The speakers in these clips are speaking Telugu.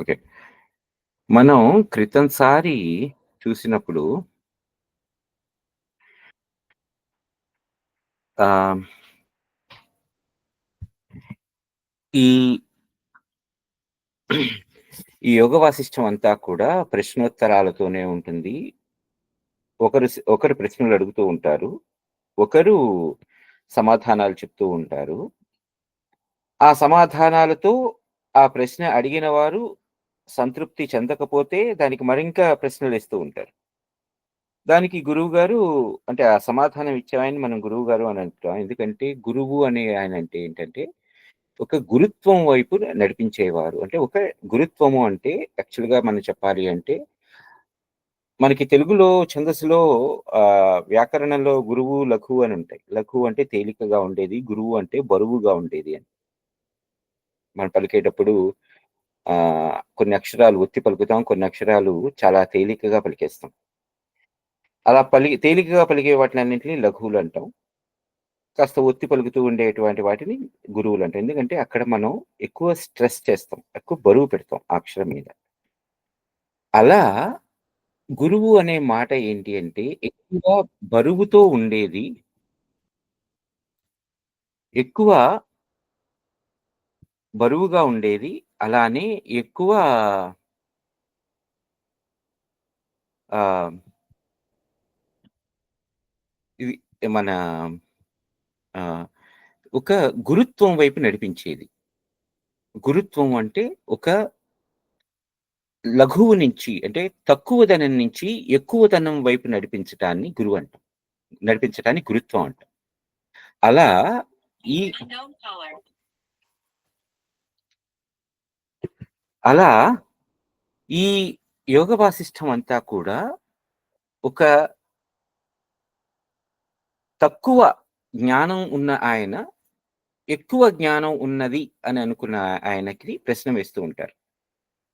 ఓకే. మనం క్రితంసారి చూసినప్పుడు ఆహ్, ఈ ఈ యోగ వాసిష్టం అంతా కూడా ప్రశ్నోత్తరాలతోనే ఉంటుంది. ఒకరు ప్రశ్నలు అడుగుతూ ఉంటారు. ఒకరు సమాధానాలు చెప్తూ ఉంటారు. ఆ సమాధానాలతో ఆ ప్రశ్న అడిగిన వారు సంతృప్తి చెందకపోతే దానికి మరింకా ప్రశ్నలేస్తూ ఉంటారు. దానికి గురువుగారు అంటే ఆ సమాధానం ఇచ్చేవాయన్ని మనం గురువుగారు అని అంటాం. ఎందుకంటే గురువు అనే ఆయనంటే ఏంటంటే ఒక గురుత్వం వైపు నడిపించేవారు. అంటే ఒక గురుత్వము అంటే యాక్చువల్‌గా మనం చెప్పాలి అంటే, మనకి తెలుగులో ఛందస్సులో వ్యాకరణంలో గురువు, లఘువు అని ఉంటాయి. లఘువు అంటే తేలికగా ఉండేది. గురువు అంటే బరువుగా ఉండేది అని. మనం పలికేటప్పుడు కొన్ని అక్షరాలు ఒత్తి పలుకుతాం. కొన్ని అక్షరాలు చాలా తేలికగా పలికేస్తాం. అలా తేలికగా పలికే వాటిలన్నింటిని లఘువులంటాం. కాస్త ఒత్తి పలుకుతూ ఉండేటువంటి వాటిని గురువులంటాం. ఎందుకంటే అక్కడ మనం ఎక్కువ స్ట్రెస్ చేస్తాం. ఎక్కువ బరువు పెడతాం ఆ అక్షరం మీద. అలా గురువు అనే మాట ఏంటి అంటే ఎక్కువ బరువుతో ఉండేది. ఎక్కువ బరువుగా ఉండేది. అలానే ఎక్కువ ఆహ్, ఇది మన ఆహ్, ఒక గురుత్వం వైపు నడిపించేది. గురుత్వం అంటే ఒక లఘువు నుంచి అంటే తక్కువదనం నుంచి ఎక్కువదనం వైపు నడిపించటాన్ని గురువంటాం. నడిపించటాన్ని గురుత్వం అంటాం. అలా ఈ అలా ఈ యోగ వాసిష్టం అంతా కూడా ఒక తక్కువ జ్ఞానం ఉన్న ఆయన, ఎక్కువ జ్ఞానం ఉన్నది అని అనుకున్న ఆయనకి ప్రశ్న వేస్తూ ఉంటారు.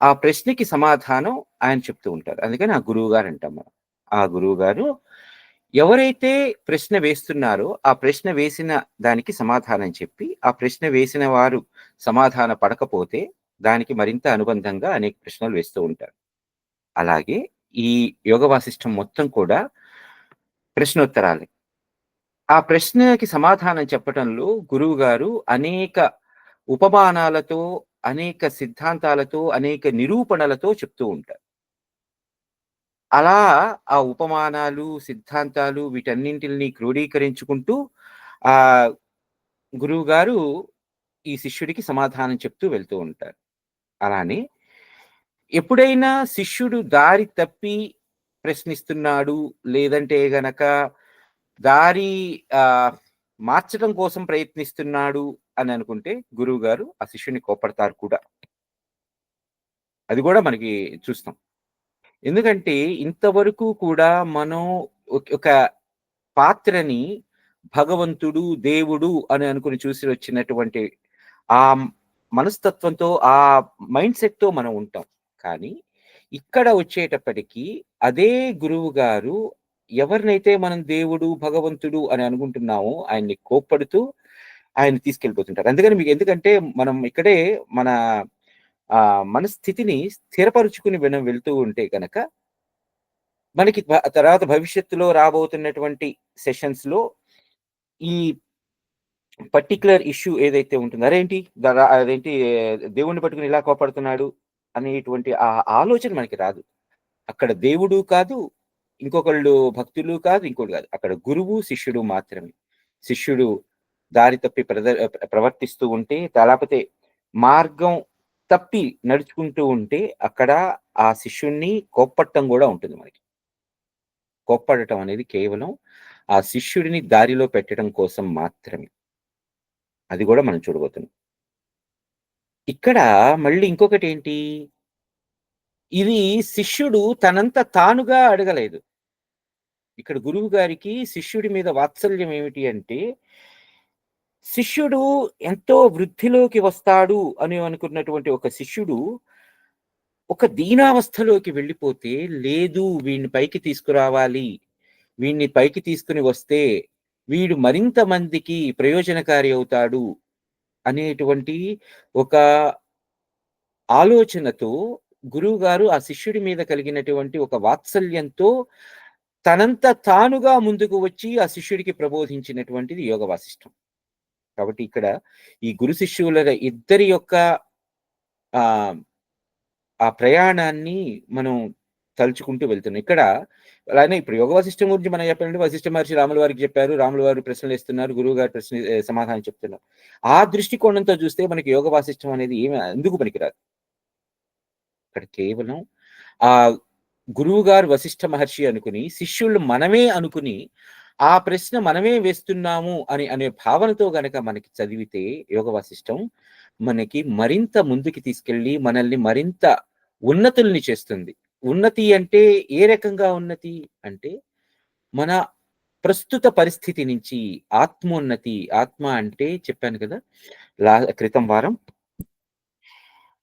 ఆ ప్రశ్నకి సమాధానం ఆయన చెప్తూ ఉంటారు. అందుకని ఆ గురువుగారు అంటాం మనం. ఆ గురువుగారు ఎవరైతే ప్రశ్న వేస్తున్నారో, ఆ ప్రశ్న వేసిన దానికి సమాధానం చెప్పి, ఆ ప్రశ్న వేసిన వారు సమాధాన పడకపోతే, దానికి మరింత అనుబంధంగా అనేక ప్రశ్నలు వేస్తూ ఉంటారు. అలాగే ఈ యోగ వాసిష్టం మొత్తం కూడా ప్రశ్నోత్తరాలే. ఆ ప్రశ్నకి సమాధానం చెప్పటంలో గురువుగారు అనేక ఉపమానాలతో, అనేక సిద్ధాంతాలతో, అనేక నిరూపణలతో చెప్తూ ఉంటారు. అలా ఆ ఉపమానాలు, సిద్ధాంతాలు వీటన్నింటిని క్రోడీకరించుకుంటూ ఆహ్, గురువుగారు ఈ శిష్యుడికి సమాధానం చెప్తూ వెళ్తూ ఉంటారు. అలానే ఎప్పుడైనా శిష్యుడు దారి తప్పి ప్రశ్నిస్తున్నాడు, లేదంటే గనక దారి ఆహ్, మార్చడం కోసం ప్రయత్నిస్తున్నాడు అని అనుకుంటే గురువుగారు ఆ శిష్యుడిని కోప్పడతారు కూడా. అది గూడా మనకి చూస్తాం. ఎందుకంటే ఇంతవరకు కూడా మనం ఒక పాత్రని భగవంతుడు, దేవుడు అని అనుకుని చూసి వచ్చినటువంటి ఆ మనస్తత్వంతో, ఆ మైండ్‌సెట్‌తో మనం ఉంటాం. కానీ ఇక్కడ వచ్చేటప్పటికి అదే గురువుగారు ఎవరినైతే మనం దేవుడు, భగవంతుడు అని అనుకుంటున్నామో ఆయన్ని కోప్పడుతూ ఆయన్ని తీసుకెళ్ళిపోతుంటారు. అందుకని ఎందుకంటే మనం ఇక్కడే మన మన స్థితిని స్థిరపరుచుకొని మనం వెళ్తూ ఉంటే గనక మనకి తర్వాత భవిష్యత్తులో రాబోతున్నటువంటి సెషన్స్‌లో ఈ పర్టిక్యులర్ ఇష్యూ ఏదైతే ఉంటుందో, అరేంటి అదేంటి దేవుడిని పట్టుకొని ఇలా కోపడుతున్నాడు అనేటువంటి ఆ ఆలోచన మనకి రాదు. అక్కడ దేవుడు కాదు, ఇంకొకళ్ళు భక్తులు కాదు, ఇంకోటి కాదు. అక్కడ గురువు, శిష్యుడు మాత్రమే. శిష్యుడు దారి తప్పి ప్రవర్తిస్తూ ఉంటే, లేకపోతే మార్గం తప్పి నడుచుకుంటూ ఉంటే, అక్కడ ఆ శిష్యుడిని కోప్పట్టం గూడా ఉంటుంది మనకి. కోప్పడటం అనేది కేవలం ఆ శిష్యుడిని దారిలో పెట్టడం కోసం మాత్రమే. అది గూడా మనం చూడబోతున్నాం. ఇక్కడ మళ్ళీ ఇంకొకటేంటి, ఇది శిష్యుడు తనంత తానుగా అడగలేదు. ఇక్కడ గురువు గారికి శిష్యుడి మీద వాత్సల్యం ఏమిటి అంటే, శిష్యుడు ఎంతో వృద్ధిలోకి వస్తాడు అని అనుకున్నటువంటి ఒక శిష్యుడు, ఒక దీనావస్థలోకి వెళ్ళిపోతే, లేదు వీడిని పైకి తీసుకురావాలి. వీడిని పైకి తీసుకొని వస్తే, వీడు మరింత మందికి ప్రయోజనకారి అవుతాడు అనేటువంటి ఒక ఆలోచనతో గురువుగారు ఆ శిష్యుడి మీద కలిగినటువంటి ఒక వాత్సల్యంతో తనంత తానుగా ముందుకు వచ్చి ఆ శిష్యుడికి ప్రబోధించినటువంటిది యోగ వాసిష్టం. కాబట్టి ఇక్కడ ఈ గురు శిష్యుల ఇద్దరి యొక్క ఆహ్, ఆ ప్రయాణాన్ని మనం తలుచుకుంటూ వెళ్తున్నాం. ఇక్కడ అలానే ఇప్పుడు యోగ వాసిష్టం గురించి మనం చెప్పాలంటే వశిష్ఠ మహర్షి రాముల వారికి చెప్పారు. రాముల వారు ప్రశ్నలేస్తున్నారు. గురువుగారు సమాధానం చెప్తున్నారు. ఆ దృష్టికోణంతో చూస్తే మనకి యోగ వాసిష్టం అనేది ఏమి ఎందుకు పనికిరాదు. ఇక్కడ కేవలం ఆహ్, గురువుగారు వశిష్ఠ మహర్షి అనుకుని, శిష్యులు మనమే అనుకుని, ఆ ప్రశ్న మనమే వేస్తున్నాము అనే భావనతో గనక మనకి చదివితే యోగ వాసిష్టం, మనకి మరింత ముందుకు తీసుకెళ్ళి, మనల్ని మరింత ఉన్నతుల్ని చేస్తుంది. ఉన్నతి అంటే ఏ రకంగా ఉన్నతి? అంటే మన ప్రస్తుత పరిస్థితి నుంచి ఆత్మోన్నతి, ఆత్మ అంటే చెప్పాను కదా! క్రితం వారం.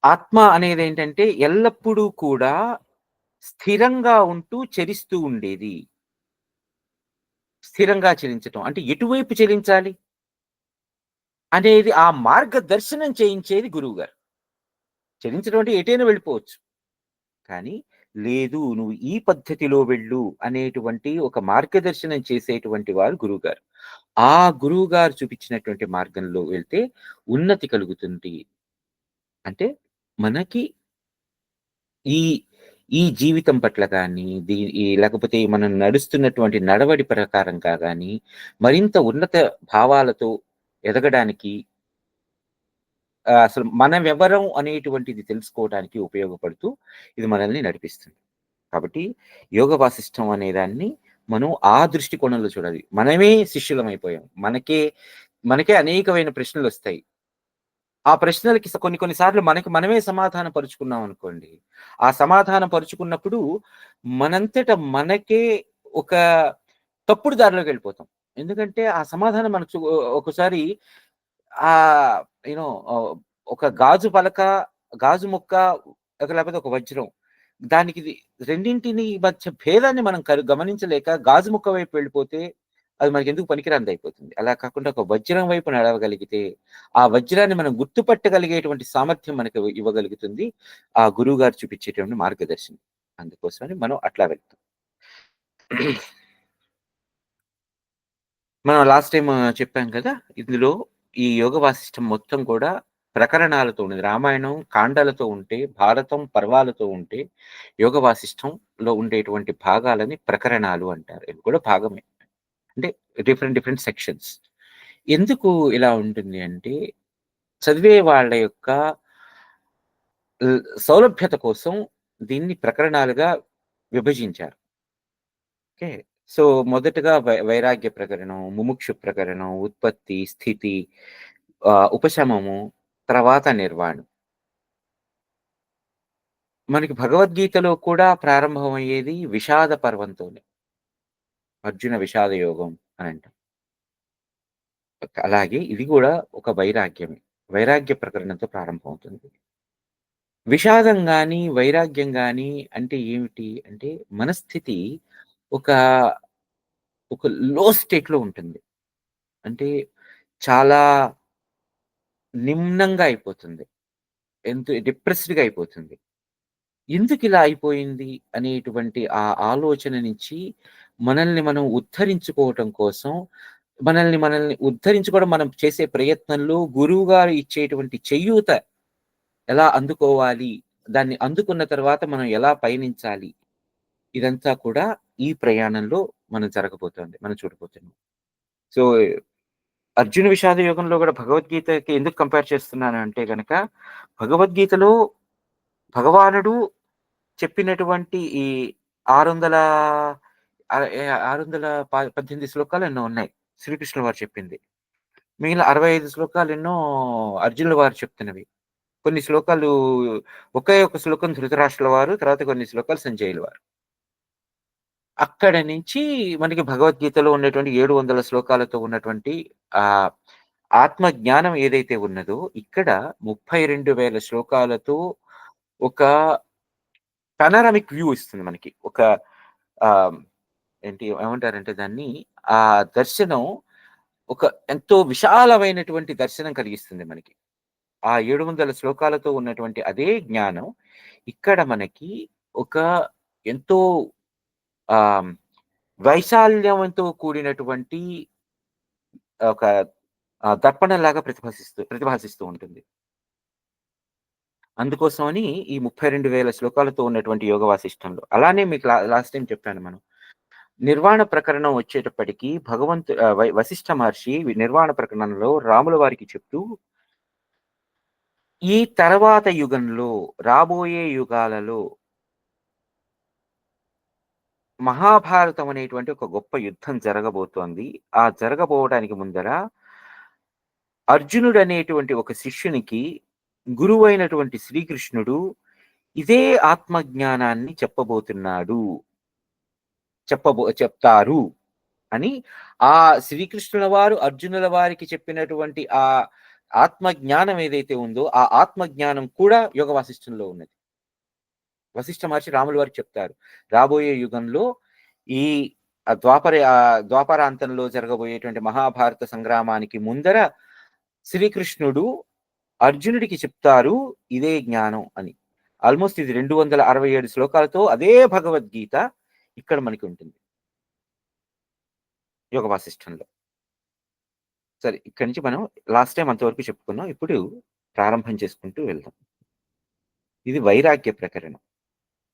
ఆత్మ అనేదేంటంటే ఎల్లప్పుడూ కూడా స్థిరంగా ఉంటూ చరిస్తూ ఉండేది. స్థిరంగా చలించటం. అంటే ఎటువైపు చలించాలి? అనేది ఆ మార్గదర్శనం చేయించేది గురువుగారు. చలించడం అంటే ఎటైనా వెళ్ళిపోవచ్చు. కానీ లేదు నువ్వు ఈ పద్ధతిలో వెళ్ళు అనేటువంటి ఒక మార్గదర్శనం చేసేటువంటి వారు గురువుగారు. ఆ గురువుగారు చూపించినటువంటి మార్గంలో వెళ్తే ఉన్నతి కలుగుతుంది. అంటే మనకి ఈ ఈ జీవితం పట్ల గాని, లేకపోతే మనం నడుస్తున్నటువంటి నడవడి ప్రకారంగా గాని, మరింత ఉన్నత భావాలతో ఎదగడానికి అసలు మనమెవరం అనేటువంటిది తెలుసుకోవడానికి ఉపయోగపడుతూ ఇది మనల్ని నడిపిస్తుంది. కాబట్టి యోగ వాసిష్టం అనే దాన్ని మనం ఆ దృష్టికోణంలో చూడాలి. మనమే శిష్యులమైపోయాం. మనకే అనేకమైన ప్రశ్నలొస్తాయి. ఆ ప్రశ్నలకి కొన్ని కొన్ని సార్లు మనకి మనమే సమాధానం పరుచుకున్నాం అనుకోండి. ఆ సమాధానం పరుచుకున్నప్పుడు మనంతట మనకే ఒక తప్పుడు దారిలోకెళ్ళిపోతాం. ఎందుకంటే ఆ సమాధానం మనకు ఒకసారి ఆహ్, యూ నో ఒక గాజు పలక, గాజు ముక్క లేకపోతే ఒక వజ్రం. దానికి రెండింటిని మధ్య భేదాన్ని మనం గమనించలేక గాజు ముక్క వైపు వెళ్ళిపోతే అది మనకెందుకు పనికిరానిదయిపోతుంది. అలా కాకుండా ఒక వజ్రం వైపు నడవగలిగితే, ఆ వజ్రాన్ని మనం గుర్తుపట్టగలిగేటువంటి సామర్థ్యం మనకు ఇవ్వగలుగుతుంది. ఆ గురువుగారు చూపించేటువంటి మార్గదర్శనం. అందుకోసమని మనం అట్లా వెళ్తాం. మనం లాస్ట్ టైమ్ చెప్పాం కదా! ఇందులో ఈ యోగ వాసిష్టం మొత్తం కూడా ప్రకరణాలతో ఉన్నది. రామాయణం కాండాలతో ఉంటే, భారతం పర్వాలతో ఉంటే, యోగ వాసిష్టంలో ఉండేటువంటి భాగాలని ప్రకరణాలు అంటారు. ఇవి కూడా భాగమే. అంటే డిఫరెంట్ డిఫరెంట్ సెక్షన్స్. ఎందుకు ఇలా ఉంటుంది అంటే, చదివే వాళ్ళ యొక్క సౌలభ్యత కోసం దీన్ని ప్రకరణాలుగా విభజించారు. ఓకే. సో, మొదటగా వైరాగ్య ప్రకరణం, ముముక్షు ప్రకరణం, ఉత్పత్తి, స్థితి, ఉపశమము, తర్వాత నిర్వాణం. మనకి భగవద్గీతలో కూడా ప్రారంభమయ్యేది విషాద పర్వంతోనే. అర్జున విషాద యోగం అని అంటాం. అలాగే ఇది గూడా ఒక వైరాగ్యమే. వైరాగ్య ప్రకరణంతో ప్రారంభమవుతుంది. విషాదం గాని, వైరాగ్యం గాని అంటే ఏమిటి? అంటే మనస్థితి ఒక, ఒక లో స్టేట్‌లో ఉంటుంది. అంటే చాలా నిమ్నంగా అయిపోతుంది. డిప్రెస్డ్‌గా అయిపోతుంది. ఎందుకిలా అయిపోయింది అనేటువంటి ఆ ఆలోచన నుంచి మనల్ని మనం ఉద్ధరించుకోవటం కోసం, మనల్ని ఉద్ధరించుకోవడం మనం చేసే ప్రయత్నంలో గురువుగారు ఇచ్చేటువంటి చేయూత ఎలా అందుకోవాలి? దాన్ని అందుకున్న తర్వాత మనం ఎలా పయనించాలి? ఇదంతా కూడా ఈ ప్రయాణంలో మనం చూడబోతున్నాం. సో, అర్జున విషాద యోగంలో గూడా భగవద్గీతకి ఎందుకు కంపేర్ చేస్తున్నాను అంటే గనక, భగవద్గీతలో భగవానుడు చెప్పినటువంటి ఈ 600 ఆహ్, ఎ 618 శ్లోకాలు ఎన్నో ఉన్నాయి. శ్రీకృష్ణుల వారు చెప్పింది. మిగిలిన 65 శ్లోకాలెన్నో అర్జునుల వారు చెప్తున్నవి. కొన్ని శ్లోకాలు ఒకే ఒక శ్లోకం ధృతరాష్ట్రుల వారు, తర్వాత కొన్ని శ్లోకాలు సంజయుల వారు. అక్కడ నుంచి మనకి భగవద్గీతలో ఉన్నటువంటి 700 శ్లోకాలతో ఉన్నటువంటి ఆహ్, ఆత్మ జ్ఞానం ఏదైతే ఉన్నదో, ఇక్కడ 32,000 శ్లోకాలతో ఒక పానరామిక్ వ్యూ ఇస్తుంది మనకి. ఒక ఆహ్, ఏమంటారంటే దాన్ని, ఆ దర్శనం ఒక ఎంతో విశాలమైనటువంటి దర్శనం కలిగిస్తుంది మనకి. ఆ 700 శ్లోకాలతో ఉన్నటువంటి అదే జ్ఞానం ఇక్కడ మనకి ఒక ఎంతో ఆహ్, వైశాల్యంతో కూడినటువంటి ఒక దర్పణంలాగా ప్రతిభాసిస్తూ ఉంటుంది. అందుకోసమని ఈ 32,000 శ్లోకాలతో ఉన్నటువంటి యోగ వాసిష్టంలో. అలానే మీకు లాస్ట్ టైమ్ చెప్పాను మనం. నిర్వాణ ప్రకరణం వచ్చేటప్పటికి వశిష్ఠ మహర్షి నిర్వాణ ప్రకరణంలో రాముల వారికి చెప్తూ, ఈ తర్వాత యుగంలో, రాబోయే యుగాలలో మహాభారతం అనేటువంటి ఒక గొప్ప యుద్ధం జరగబోతోంది. ఆ జరగబోవడానికి ముందర అర్జునుడనేటువంటి ఒక శిష్యునికి గురువైనటువంటి శ్రీకృష్ణుడు ఇదే ఆత్మజ్ఞానాన్ని చెప్పబోతున్నాడు. చెప్తారు అని ఆ శ్రీకృష్ణుల వారు అర్జునుల వారికి చెప్పినటువంటి ఆ ఆత్మజ్ఞానం ఏదైతే ఉందో, ఆ ఆత్మజ్ఞానం కూడా యోగ వాసిష్టంలో ఉన్నది. వశిష్ఠ మహర్షి రాముల వారికి చెప్తారు. రాబోయే యుగంలో ఈ ద్వాపరాంతంలో జరగబోయేటువంటి మహాభారత సంగ్రామానికి ముందర శ్రీకృష్ణుడు అర్జునుడికి చెప్తారు ఇదే జ్ఞానం అని. ఆల్మోస్ట్ ఇది 267 శ్లోకాలతో అదే భగవద్గీత ఇక్కడ మనకి ఉంటుంది. యోగ వాసిష్టంలో. సరే ఇక్కడి నుంచి మనం లాస్ట్ టైమ్ అంతవరకు చెప్పుకున్నాం. ఇప్పుడు ప్రారంభం చేసుకుంటూ వెళ్దాం. ఇది వైరాగ్య ప్రకరణం.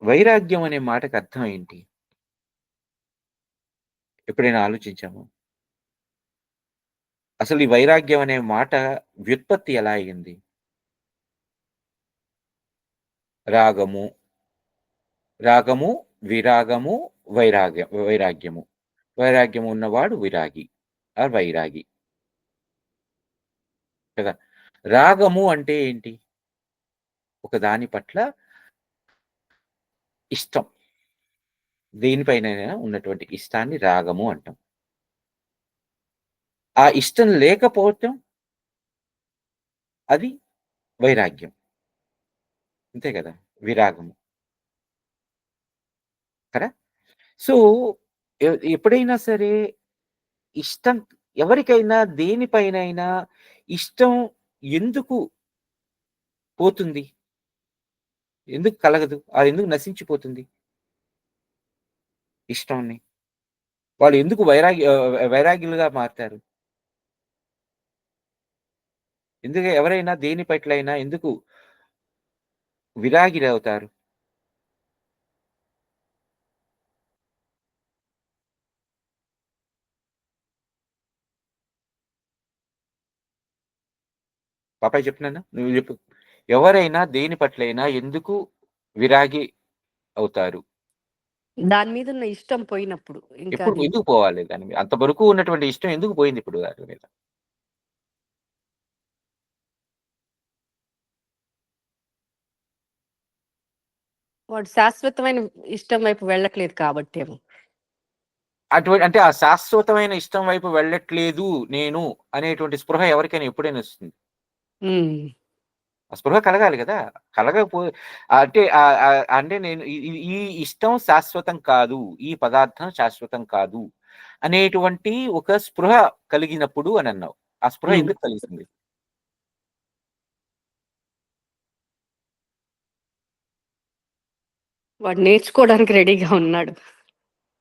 వైరాగ్యం అనే మాటకు అర్థం ఏంటి? ఎప్పుడైనా ఆలోచించామా? అసలు ఈ వైరాగ్యం అనే మాట వ్యుత్పత్తి ఎలా అయింది? రాగము, రాగము, విరాగము, వైరాగ్యము. వైరాగ్యం ఉన్నవాడు విరాగి వైరాగి కదా! రాగము అంటే ఏంటి? ఒక దాని పట్ల ఇష్టం. దేనిపైనైనా ఉన్నటువంటి ఇష్టాన్ని రాగము అంటాం. ఆ ఇష్టం లేకపోవటం అది వైరాగ్యం. అంతే కదా! విరాగము. కదా! సో, ఎప్పుడైనా సరే ఇష్టం ఎవరికైనా దేనిపైనైనా ఇష్టం ఎందుకు పోతుంది? ఎందుకు కలగదు? అది ఎందుకు నశించిపోతుంది ఇష్టంని? వాళ్ళు ఎందుకు వైరాగ్యులుగా మారతారు? ఎందుకు ఎవరైనా దేని పట్లైనా ఎందుకు విరాగిలవుతారు? పాపాయ్ చెప్తున్నానా? నువ్వు చెప్పు. ఎవరైనా దేని పట్లైనా ఎందుకు విరాగి అవుతారు? దాని మీదున్న ఇష్టం పోయినప్పుడు. ఇంకా ఎప్పుడు ఎందుకు పోవాలి దాని మీద? అంతవరకు ఉన్నటువంటి ఇష్టం ఎందుకు పోయింది ఇప్పుడు దాని మీద? వాడు శాశ్వతమైన ఇష్టం వైపు వెళ్ళట్లేదు కాబట్టేమో. అంటే ఆ శాశ్వతమైన ఇష్టం వైపు వెళ్ళట్లేదు నేను అనేటువంటి స్పృహ ఎవరికైనా ఎప్పుడైనా వస్తుంది. ఆ స్పృహ కలగాలి కదా! అంటే అంటే నేను ఈ ఇష్టం శాశ్వతం కాదు. ఈ పదార్థం శాశ్వతం కాదు. అనేటువంటి ఒక స్పృహ కలిగినప్పుడు అని అన్నావు. ఆ స్పృహ ఎందుకు కలుగుతుంది? వాడు నేర్చుకోవడానికి రెడీగా ఉన్నాడు.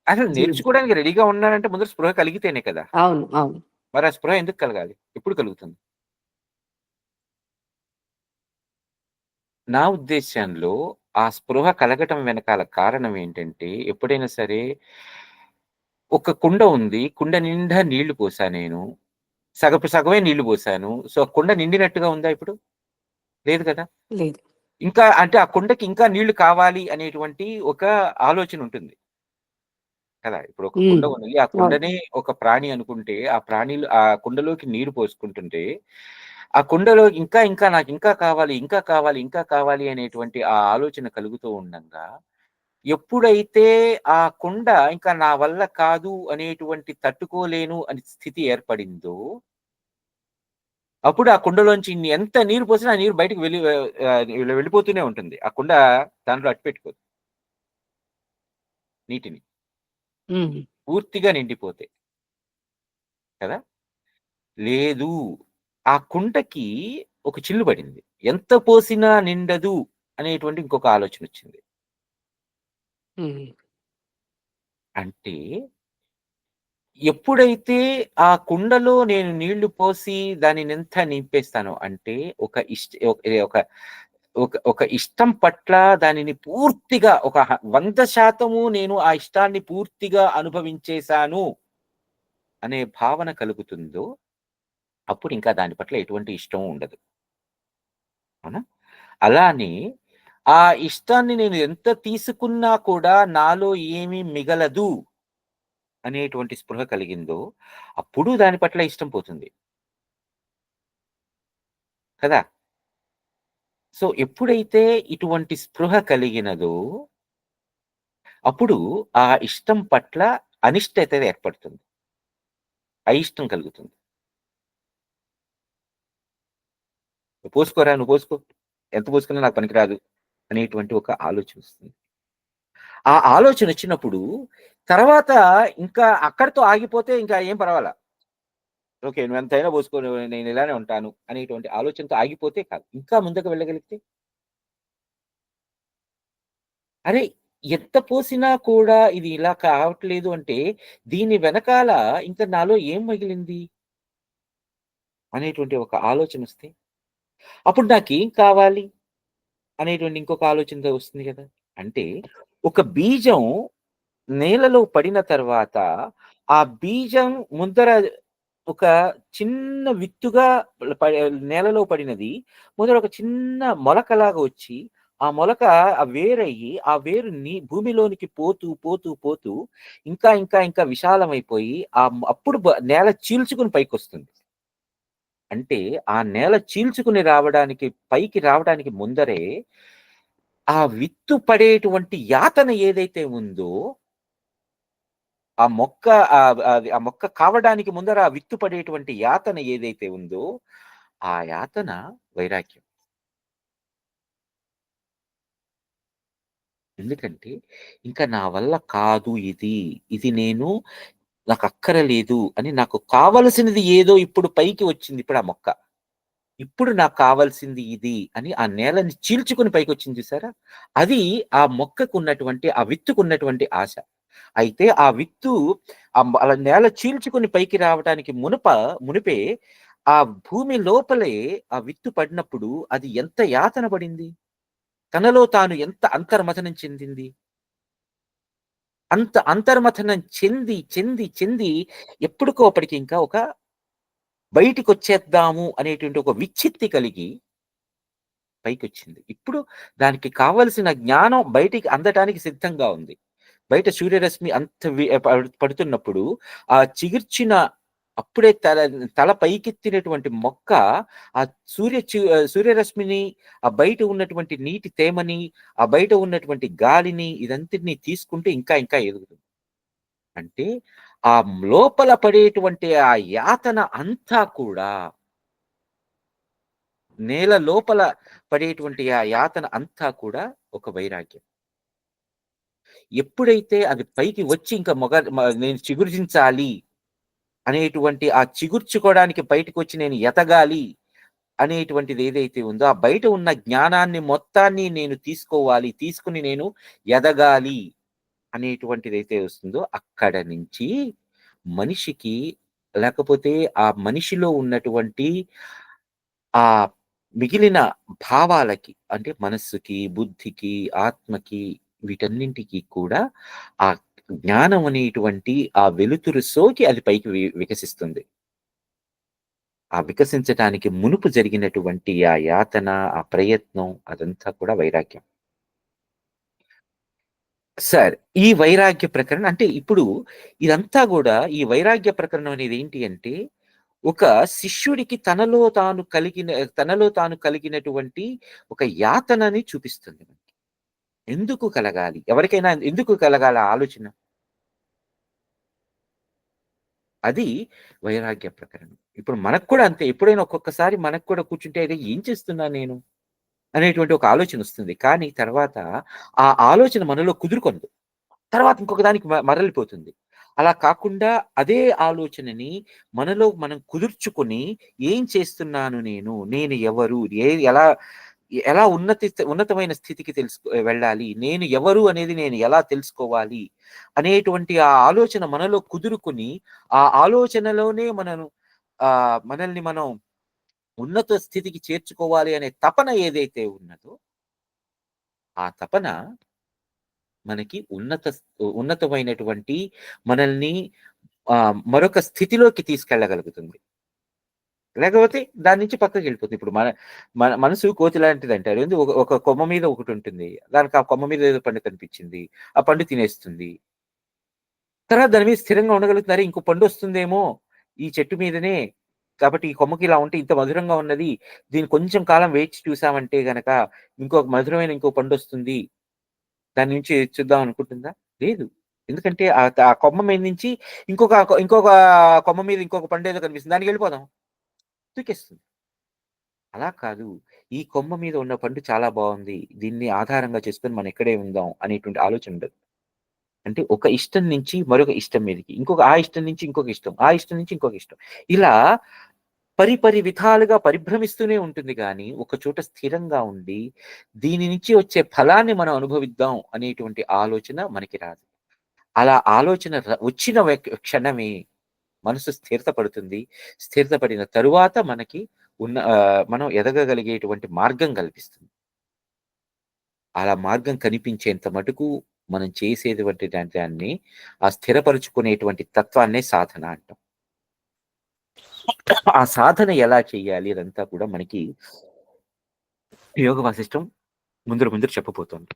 అసలు నేర్చుకోవడానికి రెడీగా ఉన్నాడంటే ముందర స్పృహ కలిగితేనే కదా! అవును. అవును. మరి ఆ స్పృహ ఎందుకు కలగాలి? ఎప్పుడు కలుగుతుంది? నా ఉద్దేశ్యంలో ఆ స్పృహ కలగటం వెనకాల కారణం ఏంటంటే, ఎప్పుడైనా సరే ఒక కుండ ఉంది. కుండ నిండా నీళ్లు పోసా నేను. సగమే నీళ్లు పోసాను. సో, ఆ కుండ నిండినట్టుగా ఉందా ఇప్పుడు? లేదు కదా! లేదు. ఇంకా అంటే ఆ కుండకి ఇంకా నీళ్లు కావాలి అనేటువంటి ఒక ఆలోచన ఉంటుంది. కదా! ఇప్పుడు ఒక కుండ ఉంది. ఆ కుండనే ఒక ప్రాణి అనుకుంటే, ఆ కుండలోకి నీరు పోసుకుంటుంటే, ఆ కుండలో ఇంకా నాకింకా కావాలి, ఇంకా కావాలి, ఇంకా కావాలి అనేటువంటి ఆ ఆలోచన కలుగుతూ ఉండంగా, ఎప్పుడైతే ఆ కుండ ఇంకా నా వల్ల కాదు అనేటువంటి తట్టుకోలేను అని స్థితి ఏర్పడిందో, అప్పుడు ఆ కుండలోంచి ఎంత నీరు పోసినా ఆ నీరు బయటకి వెళ్ళిపోతూనే ఉంటుంది. ఆ కుండ దాంట్లో అట్టిపెట్టుకోదు నీటిని. పూర్తిగా నిండిపోతే. కదా! లేదు. ఆ కుండకి ఒక చిల్లు పడింది. ఎంత పోసినా నిండదు అనేటువంటి ఇంకొక ఆలోచన వచ్చింది. హ్మ్. అంటే ఎప్పుడైతే ఆ కుండలో నేను నీళ్లు పోసి దానినెంత నింపేస్తానో అంటే ఒక ఇష్ట ఒక ఒక ఒక ఇష్టం పట్ల దానిని పూర్తిగా 100% నేను ఆ ఇష్టాన్ని పూర్తిగా అనుభవించేశాను అనే భావన కలుగుతుందో, అప్పుడు ఇంకా దాని పట్ల ఎటువంటి ఇష్టం ఉండదు. అవునా? అలానే ఆ ఇష్టాన్ని నేను ఎంత తీసుకున్నా కూడా నాలో ఏమీ మిగలదు అనేటువంటి స్పృహ కలిగిందో, అప్పుడు దాని పట్ల ఇష్టం పోతుంది. కదా! సో, ఎప్పుడైతే ఇటువంటి స్పృహ కలిగినదో, అప్పుడు ఆ ఇష్టం పట్ల అనిష్టత ఏర్పడుతుంది. అయిష్టం కలుగుతుంది. "నువ్వు పోసుకోరా, నువ్వు పోసుకో. ఎంత పోసుకున్నా నాకు పనికిరాదు" అనేటువంటి ఒక ఆలోచనొస్తుంది. ఆ ఆలోచనొచ్చినప్పుడు తర్వాత ఇంకా అక్కడితో ఆగిపోతే ఇంకా ఏం పర్వాలా. ఓకే. నువ్వెంతైనా పోసుకో. నేను ఇలానే ఉంటాను అనేటువంటి ఆలోచనతో ఆగిపోతే కాదు. ఇంకా ముందుకు వెళ్ళగలిగితే, అరే! ఎంత పోసినా కూడా ఇది ఇలా కావట్లేదు అంటే, దీని వెనకాల ఇంకా నాలో ఏం మిగిలింది అనేటువంటి ఒక ఆలోచనొస్తే, అప్పుడు నాకేం కావాలి అనేటువంటి ఇంకొక ఆలోచన వస్తుంది గదా! అంటే ఒక బీజం నేలలో పడిన తర్వాత, ఆ బీజం ముందర ఒక చిన్న విత్తుగా ప నేలలో పడినది ముందర ఒక చిన్న మొలకలాగా వచ్చి, ఆ మొలక వేరయ్యి, ఆ వేరు భూమిలోనికి పోతూ, పోతూ, పోతూ ఇంకా, ఇంకా, ఇంకా విశాలమైపోయి అప్పుడు నేల చీల్చుకొని పైకొస్తుంది. అంటే ఆ నేల చీల్చుకుని రావడానికి, పైకి రావడానికి ముందరే ఆ విత్తు పడేటువంటి యాతన ఏదైతే ఉందో, ఆ మొక్క అది ఆ మొక్క కావడానికి ముందర ఆ విత్తు పడేటువంటి యాతన ఏదైతే ఉందో, ఆ యాతన వైరాగ్యం. ఎందుకంటే, ఇంక నా వల్ల కాదు ఇది. ఇది నాకక్కరలేదు అని నాకు కావలసినది ఏదో ఇప్పుడు పైకి వచ్చింది ఇప్పుడు ఆ మొక్క. ఇప్పుడు నాకు కావాల్సింది ఇది అని ఆ నేలని చీల్చుకొని పైకొచ్చింది చూసారా? అది ఆ మొక్కకున్నటువంటి, ఆ విత్తుకున్నటువంటి ఆశ. అయితే ఆ విత్తు అలా నేల చీల్చుకొని పైకి రావటానికి మునుపే ఆ భూమి లోపలే ఆ విత్తు పడినప్పుడు అది ఎంత యాతన పడింది? తనలో తాను ఎంత అంతర్మథనం చెందింది? అంత అంతర్మథనం చెంది, చెంది, చెంది ఎప్పటికో అప్పటికి ఇంకా ఒక బయటికొచ్చేద్దాము అనేటువంటి ఒక విచ్చిత్తి కలిగి పైకొచ్చింది. ఇప్పుడు దానికి కావలసిన జ్ఞానం బయటికి అందటానికి సిద్ధంగా ఉంది. బయట సూర్యరశ్మి అంత పడుతున్నప్పుడు, ఆ చిగిర్చిన అప్పుడే తల పైకెత్తినటువంటి మొక్క, ఆ సూర్యరశ్మిని, ఆ బయట ఉన్నటువంటి నీటి తేమని, ఆ బయట ఉన్నటువంటి గాలిని ఇదంతటిని తీసుకుంటూ ఇంకా ఇంకా ఎదుగుతుంది. అంటే ఆ లోపల పడేటువంటి ఆ యాతన అంతా కూడా నేల లోపల పడేటువంటి ఆ యాతన అంతా కూడా ఒక వైరాగ్యం. ఎప్పుడైతే అది పైకి వచ్చి ఇంకా నేను చిగురించాలి అనేటువంటి ఆ చిగుర్చుకోవడానికి బయటకొచ్చి నేను ఎదగాలి అనేటువంటిది ఏదైతే ఉందో, ఆ బయట ఉన్న జ్ఞానాన్ని మొత్తాన్ని నేను తీసుకోవాలి. తీసుకొని నేను ఎదగాలి అనేటువంటిదైతే వస్తుందో, అక్కడ నుంచి మనిషికి లేకపోతే ఆ మనిషిలో ఉన్నటువంటి ఆ మిగిలిన భావాలకి అంటే మనస్సుకి, బుద్ధికి, ఆత్మకి వీటన్నింటికి కూడా ఆ జ్ఞానం అనేటువంటి ఆ వెలుతురు సోకి అది పైకి వికసిస్తుంది. ఆ వికసించటానికి మునుపు జరిగినటువంటి ఆ యాతన, ఆ ప్రయత్నం అదంతా కూడా వైరాగ్యం. సరే. ఈ వైరాగ్య ప్రకరణ అంటే ఇప్పుడు ఇదంతా గూడా ఈ వైరాగ్య ప్రకరణం అనేది ఏంటి అంటే, ఒక శిష్యుడికి తనలో తాను కలిగినటువంటి ఒక యాతనని చూపిస్తుంది. ఎందుకు కలగాలి? ఎవరికైనా ఎందుకు కలగాలి ఆ ఆలోచన? అది వైరాగ్య ప్రకరణం. ఇప్పుడు మనకు కూడా అంతే. ఎప్పుడైనా ఒక్కొక్కసారి మనకు కూడా కూర్చుంటే అరే! ఏం చేస్తున్నా నేను? అనేటువంటి ఒక ఆలోచనొస్తుంది. కానీ తర్వాత ఆ ఆలోచన మనలో కుదురుకొనదు. తర్వాత ఇంకొక దానికి మరలిపోతుంది. అలా కాకుండా అదే ఆలోచనని మనలో మనం కుదుర్చుకొని ఏం చేస్తున్నాను నేను? నేను ఎవరు? ఎలా ఎలా ఉన్నతమైన స్థితికి వెళ్ళాలి? నేను ఎవరు అనేది నేను ఎలా తెలుసుకోవాలి? అనేటువంటి ఆ ఆలోచన మనలో కుదురుకొని, ఆ ఆలోచనలోనే మనల్ని మనం ఉన్నత స్థితికి చేర్చుకోవాలి అనే తపన ఏదైతే ఉన్నదో, ఆ తపన మనకి ఉన్నతమైనటువంటి మనల్ని మరొక స్థితిలోకి తీసుకెళ్ళగలుగుతుంది. లేకపోతే దాని నుంచి పక్కకెళ్ళిపోతుంది. ఇప్పుడు మన మన మనసు కోతి లాంటిదంటారు. ఒక ఒక కొమ్మ మీద ఒకటుంటుంది. దానికి ఆ కొమ్మ మీద ఏదో పండు కనిపించింది. ఆ పండు తినేస్తుంది. తర్వాత దాని మీద స్థిరంగా ఉండగలుగుతుంది. ఇంకో పండొస్తుందేమో ఈ చెట్టు మీదనే. కాబట్టి ఈ కొమ్మకి ఇలా ఉంటే ఇంత మధురంగా ఉన్నది. దీన్ని కొంచెం కాలం వేచి చూసామంటే గనక మధురమైన ఇంకో పండొస్తుంది. దాని నుంచి చూద్దాం అనుకుంటుందా? లేదు. ఎందుకంటే ఆ కొమ్మ మీద నుంచి ఇంకొక కొమ్మ మీద ఇంకొక పండేదో కనిపిస్తుంది. దానికెళ్ళిపోదాం. దూకేస్తుంది. అలా కాదు. ఈ కొమ్మ మీద ఉన్న పండు చాలా బావుంది. దీన్ని ఆధారంగా చేసుకొని మనం ఇక్కడే ఉందాం అనేటువంటి ఆలోచన ఉండదు. అంటే ఒక ఇష్టం నుంచి మరొక ఇష్టం మీదకి. ఆ ఇష్టం నుంచి ఇంకొక ఇష్టం. ఆ ఇష్టం నుంచి ఇంకొక ఇష్టం. ఇలా విధాలుగా పరిభ్రమిస్తూనే ఉంటుంది గానీ, ఒక చోట స్థిరంగా ఉండి, దీని నుంచి వచ్చే ఫలాన్ని మనం అనుభవిద్దాం అనేటువంటి ఆలోచన మనకి రాదు. అలా ఆలోచన వచ్చిన క్షణమే మనసు స్థిరత పడుతుంది. స్థిరత పడిన తరువాత మనం ఎదగగలిగేటువంటి మార్గం కల్పిస్తుంది. అలా మార్గం కనిపించేంత మటుకు మనం చేసేటువంటి దాన్ని ఆ స్థిరపరుచుకునేటువంటి తత్వాన్నే సాధన అంటాం. ఆ సాధన ఎలా చేయాలి అదంతా కూడా మనకి యోగ వాసిష్టం ముందర చెప్పబోతోంది.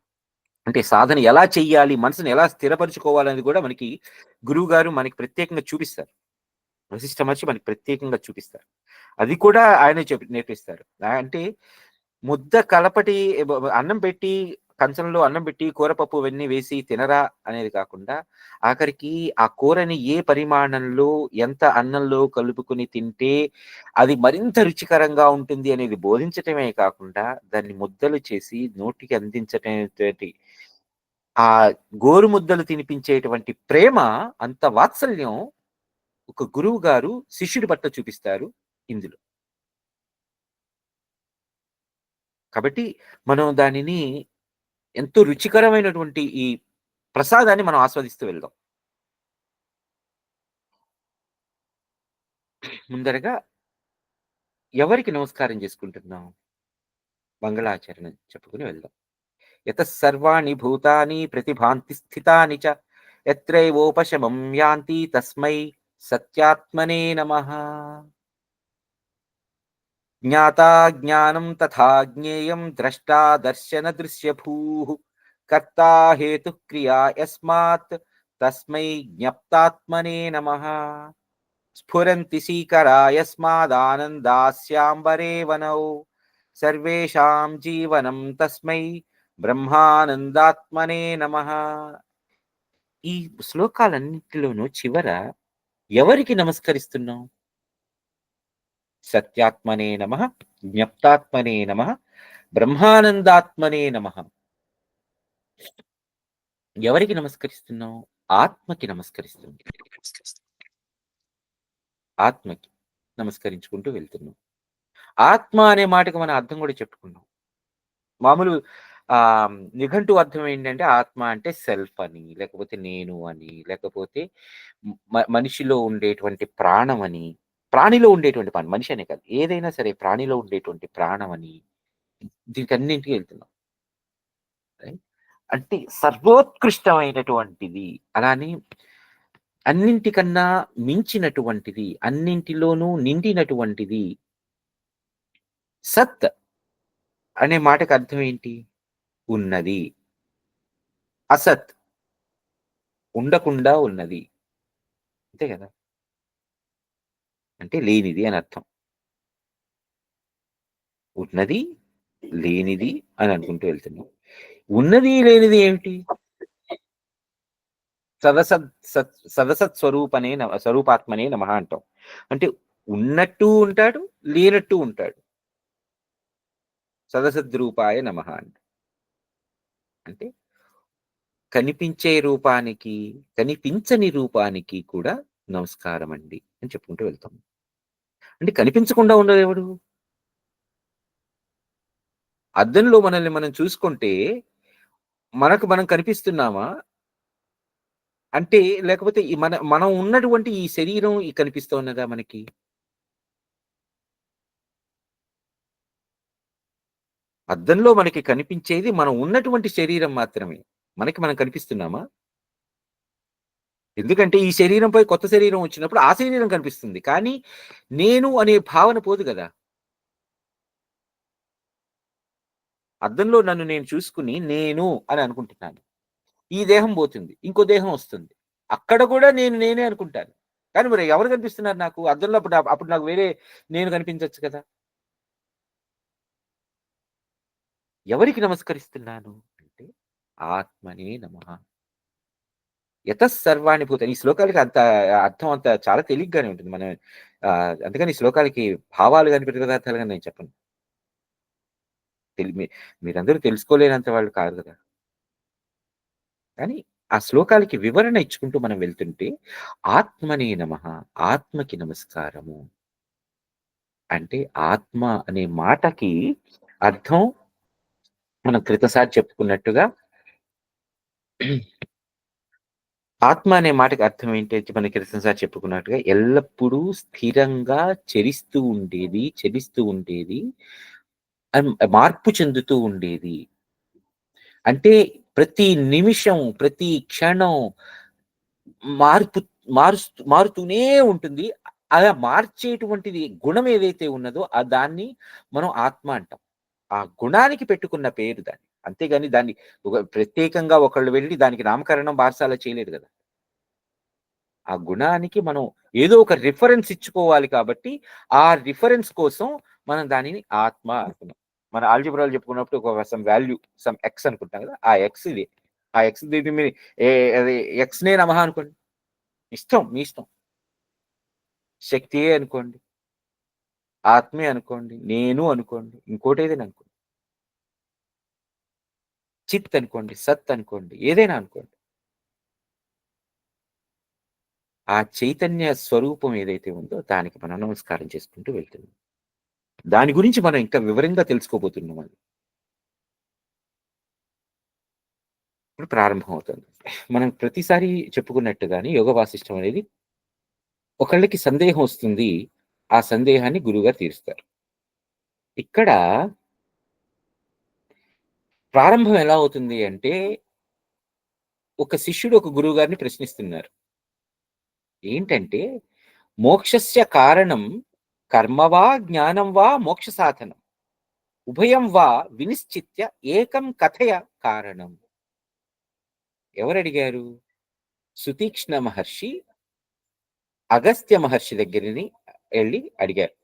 అంటే సాధన ఎలా చెయ్యాలి? మనసుని ఎలా స్థిరపరుచుకోవాలనేది కూడా మనకి గురువుగారు మనకి ప్రత్యేకంగా చూపిస్తారు. వశిష్ఠ మహర్షి మనకి ప్రత్యేకంగా చూపిస్తారు. అది కూడా ఆయనే నేర్పిస్తారు. అంటే ముద్ద కలపటి అన్నం పెట్టి కంచంలో అన్నం పెట్టి కూర పప్పు ఇవన్నీ వేసి తినరా అనేది కాకుండా, ఆఖరికి ఆ కూరని ఏ పరిమాణంలో, ఎంత అన్నంలో కలుపుకొని తింటే అది మరింత రుచికరంగా ఉంటుంది అనేది బోధించటమే కాకుండా, దాన్ని ముద్దలు చేసి నోటికి అందించటమేతోటి ఆ గోరు ముద్దలు తినిపించేటువంటి ప్రేమ, అంత వాత్సల్యం ఒక గురువు గారు శిష్యుడి పట్ల చూపిస్తారు ఇందులో. కాబట్టి మనం దానిని ఎంతో రుచికరమైనటువంటి ఈ ప్రసాదాన్ని మనం ఆస్వాదిస్తూ వెళ్దాం. ముందరగా ఎవరికి నమస్కారం చేసుకుంటున్నాం? మంగళాచరణ చెప్పుకొని వెళ్దాం. యతః సర్వాణి భూతాని ప్రతిభాంతి స్థితాని చ యత్రైవోపశమం యాంతి తస్మై సత్యాత్మనే నమః. జ్ఞాతా జ్ఞానం తథా జ్ఞేయం ద్రష్టా దర్శన దృశ్యభూః కర్తా హేతుః క్రియా యస్మాత్ తస్మై జ్ఞప్తాత్మనే నమః. స్ఫురంతి సీకరా యస్మాదానందాస్యాంబరే వనౌ సర్వేషాం జీవనం తస్మై బ్రహ్మానందాత్మనే నమః. ఈ శ్లోకాలన్నిటిలోనూ చివర ఎవరికి నమస్కరిస్తున్నాం? సత్యాత్మనే నమః, జ్ఞప్తాత్మనే నమః, బ్రహ్మానందాత్మనే నమః. ఎవరికి నమస్కరిస్తున్నాం? ఆత్మకి నమస్కరిస్తున్నాం. ఆత్మకి నమస్కరించుకుంటూ వెళ్తున్నాం. ఆత్మ అనే మాటకి మనం అర్థం కూడా చెప్పుకున్నాం. మామూలు నిఘంటు అర్థం ఏంటంటే ఆత్మ అంటే సెల్ఫ్ అని, లేకపోతే నేను అని, లేకపోతే మనిషిలో ఉండేటువంటి ప్రాణం అని, ప్రాణిలో ఉండేటువంటి ప్రాణం, మనిషి అనే కాదు, ఏదైనా సరే ప్రాణిలో ఉండేటువంటి ప్రాణం అని, దీనికన్నింటికి వెళ్తున్నాం. రైట్? అంటే సర్వోత్కృష్టమైనటువంటిది. అలానే అన్నింటికన్నా మించినటువంటిది, అన్నింటిలోనూ నిండినటువంటిది. సత్ అనే మాటకి అర్థం ఏంటి? ఉన్నది. అసత్ ఉండకుండా ఉన్నది. అంతే కదా! అంటే లేనిది అని అర్థం. ఉన్నది, లేనిది అని అనుకుంటూ వెళ్తున్నాం. ఉన్నది, లేనిది ఏమిటి? సదసత్ స్వరూపాత్మనే నమః అంటాం. అంటే ఉన్నట్టు ఉంటాడు, లేనట్టు ఉంటాడు. సదసద్రూపాయ నమః అంటే కనిపించే రూపానికి, కనిపించని రూపానికి కూడా నమస్కారం అండి అని చెప్పుకుంటూ వెళ్తాం. అంటే కనిపించకుండా ఉన్నదెవడు? అద్దంలో మనల్ని మనం చూసుకుంటే, మనకు మనం కనిపిస్తున్నామా? అంటే లేకపోతే ఈ మనం ఉన్నటువంటి ఈ శరీరం కనిపిస్తున్నదా మనకి? అద్దంలో మనకి కనిపించేది మనం ఉన్నటువంటి శరీరం మాత్రమే. మనకి మనం కనిపిస్తున్నామా? ఎందుకంటే ఈ శరీరంపై కొత్త శరీరం వచ్చినప్పుడు ఆ శరీరం కనిపిస్తుంది. కానీ నేను అనే భావన పోదు గదా! అద్దంలో నన్ను నేను చూసుకొని నేను అని అనుకుంటున్నాను. ఈ దేహం పోతుంది. ఇంకో దేహం వస్తుంది. అక్కడ కూడా నేను నేనే అనుకుంటాను. కానీ మరి ఎవరు కనిపిస్తున్నారు నాకు? అద్దంలో అప్పుడు నాకు వేరే నేను కనిపించొచ్చు కదా! ఎవరికి నమస్కరిస్తున్నాను అంటే ఆత్మనే నమః. యతః సర్వాణి భూతాని. ఈ శ్లోకాలకి అంత అర్థం అంత చాలా తేలిగ్గానే ఉంటుంది. మనం అందుకని ఈ శ్లోకాలకి భావాలు గాని, ప్రతిపదార్థాలు గాని నేను చెప్పను. తెలి మీ మీరందరూ తెలుసుకోలేనంత వాళ్ళు కాదు గదా! కానీ ఆ శ్లోకాలకి వివరణ ఇచ్చుకుంటూ మనం వెళ్తుంటే, ఆత్మనే నమః, ఆత్మకి నమస్కారము. అంటే ఆత్మ అనే మాటకి అర్థం మనం క్రితసారి చెప్పుకున్నట్టుగా ఆత్మ అనే మాటకి అర్థం ఏంటి మనకి క్రితంసారి చెప్పుకున్నట్టుగా ఎల్లప్పుడూ స్థిరంగా చలిస్తూ ఉండేది, మార్పు చెందుతూ ఉండేది. అంటే ప్రతి నిమిషం, ప్రతి క్షణం మార్పు మారుతూనే ఉంటుంది. అలా మార్చేటువంటిది గుణం ఏదైతే ఉన్నదో దాన్ని మనం ఆత్మ అంటాం. ఆ గుణానికి పెట్టుకున్న పేరు దాన్ని. అంతేగాని దాన్ని ప్రత్యేకంగా ఒకళ్ళు వెళ్లి దానికి నామకరణం, బారసాల చేయలేదు గదా! ఆ గుణానికి మనం ఏదో ఒక రిఫరెన్స్ ఇచ్చుకోవాలి కాబట్టి, ఆ రిఫరెన్స్ కోసం మనం దానిని ఆత్మ అనుకున్నాం. మన ఆల్జీబ్రాలో చెప్పుకున్నప్పుడు ఒక వాల్యూ, ఎక్స్ అనుకుంటాం కదా! ఆ ఎక్స్ ఇది. ఆ ఎక్స్ దీన్ని మీరు ఏ అది ఎక్స్‌నే నమః అనుకోండి. మీ ఇష్టం. శక్తియే అనుకోండి. ఆత్మే అనుకోండి. నేను అనుకోండి. ఇంకోటేదైనా అనుకోండి. చిత్ అనుకోండి. సత్ అనుకోండి. ఏదైనా అనుకోండి. ఆ చైతన్య స్వరూపం ఏదైతే ఉందో దానికి మనం నమస్కారం చేసుకుంటూ వెళ్తున్నాం. దాని గురించి మనం ఇంకా వివరంగా తెలుసుకోబోతున్నాం అది. ఇప్పుడు ప్రారంభమవుతుంది. మనం ప్రతిసారి చెప్పుకున్నట్టుగానే యోగ వాసిష్టం అనేది ఒకళ్ళకి సందేహం వస్తుంది. ఆ సందేహాన్ని గురువుగారు తీరుస్తారు. ఇక్కడ ప్రారంభం ఎలా అవుతుంది అంటే, ఒక శిష్యుడు ఒక గురువుగారిని ప్రశ్నిస్తున్నారు. ఏంటంటే, మోక్షస్య కారణం కర్మ వా, జ్ఞానం వా, మోక్ష సాధనం. ఉభయం వా వినిశ్చిత్య ఏకం కథయ కారణం. ఎవరడిగారు? సుతీక్ష్ణ మహర్షి అగస్త్య మహర్షి దగ్గరిని ఎళ్లి అడిగారు.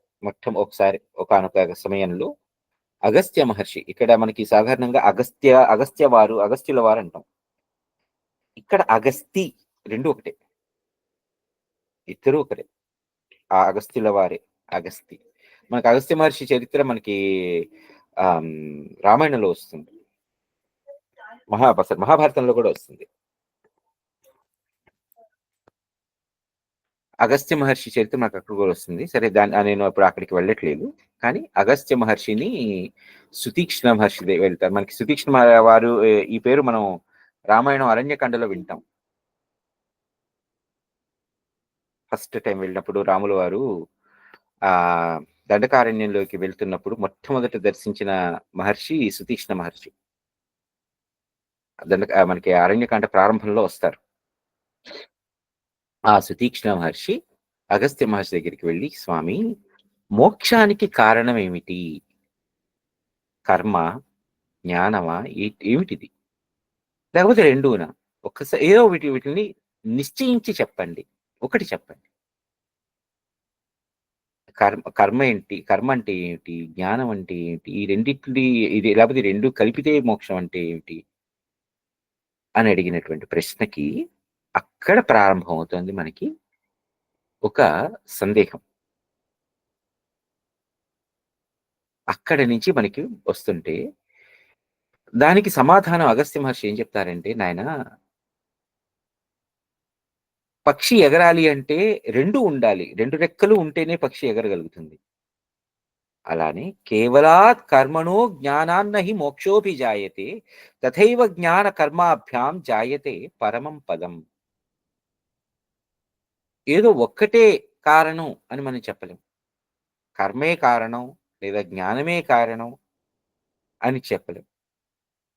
ఒకసారి ఒకానొక సమయంలో అగస్త్య మహర్షి ఇక్కడ మనకి సాధారణంగా అగస్త్యుల వారు అంటాం. ఇక్కడ అగస్తి 2 ఒకటే. ఇద్దరు ఒకటే. ఆ అగస్త్యుల వారే. అగస్తి. మనకు అగస్త్య మహర్షి చరిత్ర మనకి రామాయణంలో వస్తుంది. మహాభారతంలో కూడా వస్తుంది. అగస్త్య మహర్షి చరిత్ర నాకు అక్కడ కూడా వస్తుంది. సరే నేను ఇప్పుడు అక్కడికి వెళ్ళట్లేదు. కానీ అగస్త్య మహర్షిని సుతీక్ష్ణ మహర్షి వెళ్తారు. మనకి సుతీక్ష్ణ వారు ఈ పేరు మనం రామాయణం అరణ్యకాండలో వింటాం. ఫస్ట్ టైం వెళ్ళినప్పుడు రాముల వారు ఆ దండకారణ్యంలోకి వెళ్తున్నప్పుడు మొట్టమొదట దర్శించిన మహర్షి సుతీక్ష్ణ మహర్షి. మనకి అరణ్యకాండ ప్రారంభంలో వస్తారు. ఆ సుతీక్ష్ణ మహర్షి అగస్త్య మహర్షి దగ్గరికి వెళ్ళి, స్వామి మోక్షానికి కారణం ఏమిటి? కర్మ, జ్ఞానమా? ఏమిటిది? లేకపోతే రెండూనా? ఏదో వీటిని నిశ్చయించి చెప్పండి. ఒకటి చెప్పండి. కర్మ ఏంటి? కర్మ అంటే ఏమిటి? జ్ఞానం అంటే ఏంటి? ఈ రెండిటిని లేకపోతే 2 కలిపితే మోక్షం అంటే ఏమిటి? అని అడిగినటువంటి ప్రశ్నకి అక్కడ ప్రారంభమవుతుంది మనకి ఒక సందేహం. అక్కడి నుంచి మనకి వస్తుంటే, దానికి సమాధానం అగస్త్య మహర్షి ఏం చెప్తారంటే, "నాయనా పక్షి ఎగరాలి అంటే 2 ఉండాలి. 2 రెక్కలు ఉంటేనే పక్షి ఎగరగలుగుతుంది. అలానే కేవలాత్ కర్మణో జ్ఞానాన్నహి మోక్షోऽపి జాయతే తథైవ జ్ఞాన కర్మాభ్యాం జాయతే పరమం పదం. ఏదో ఒక్కటే కారణం అని మనం చెప్పలేం. కర్మే కారణం లేదా జ్ఞానమే కారణం అని చెప్పలేం.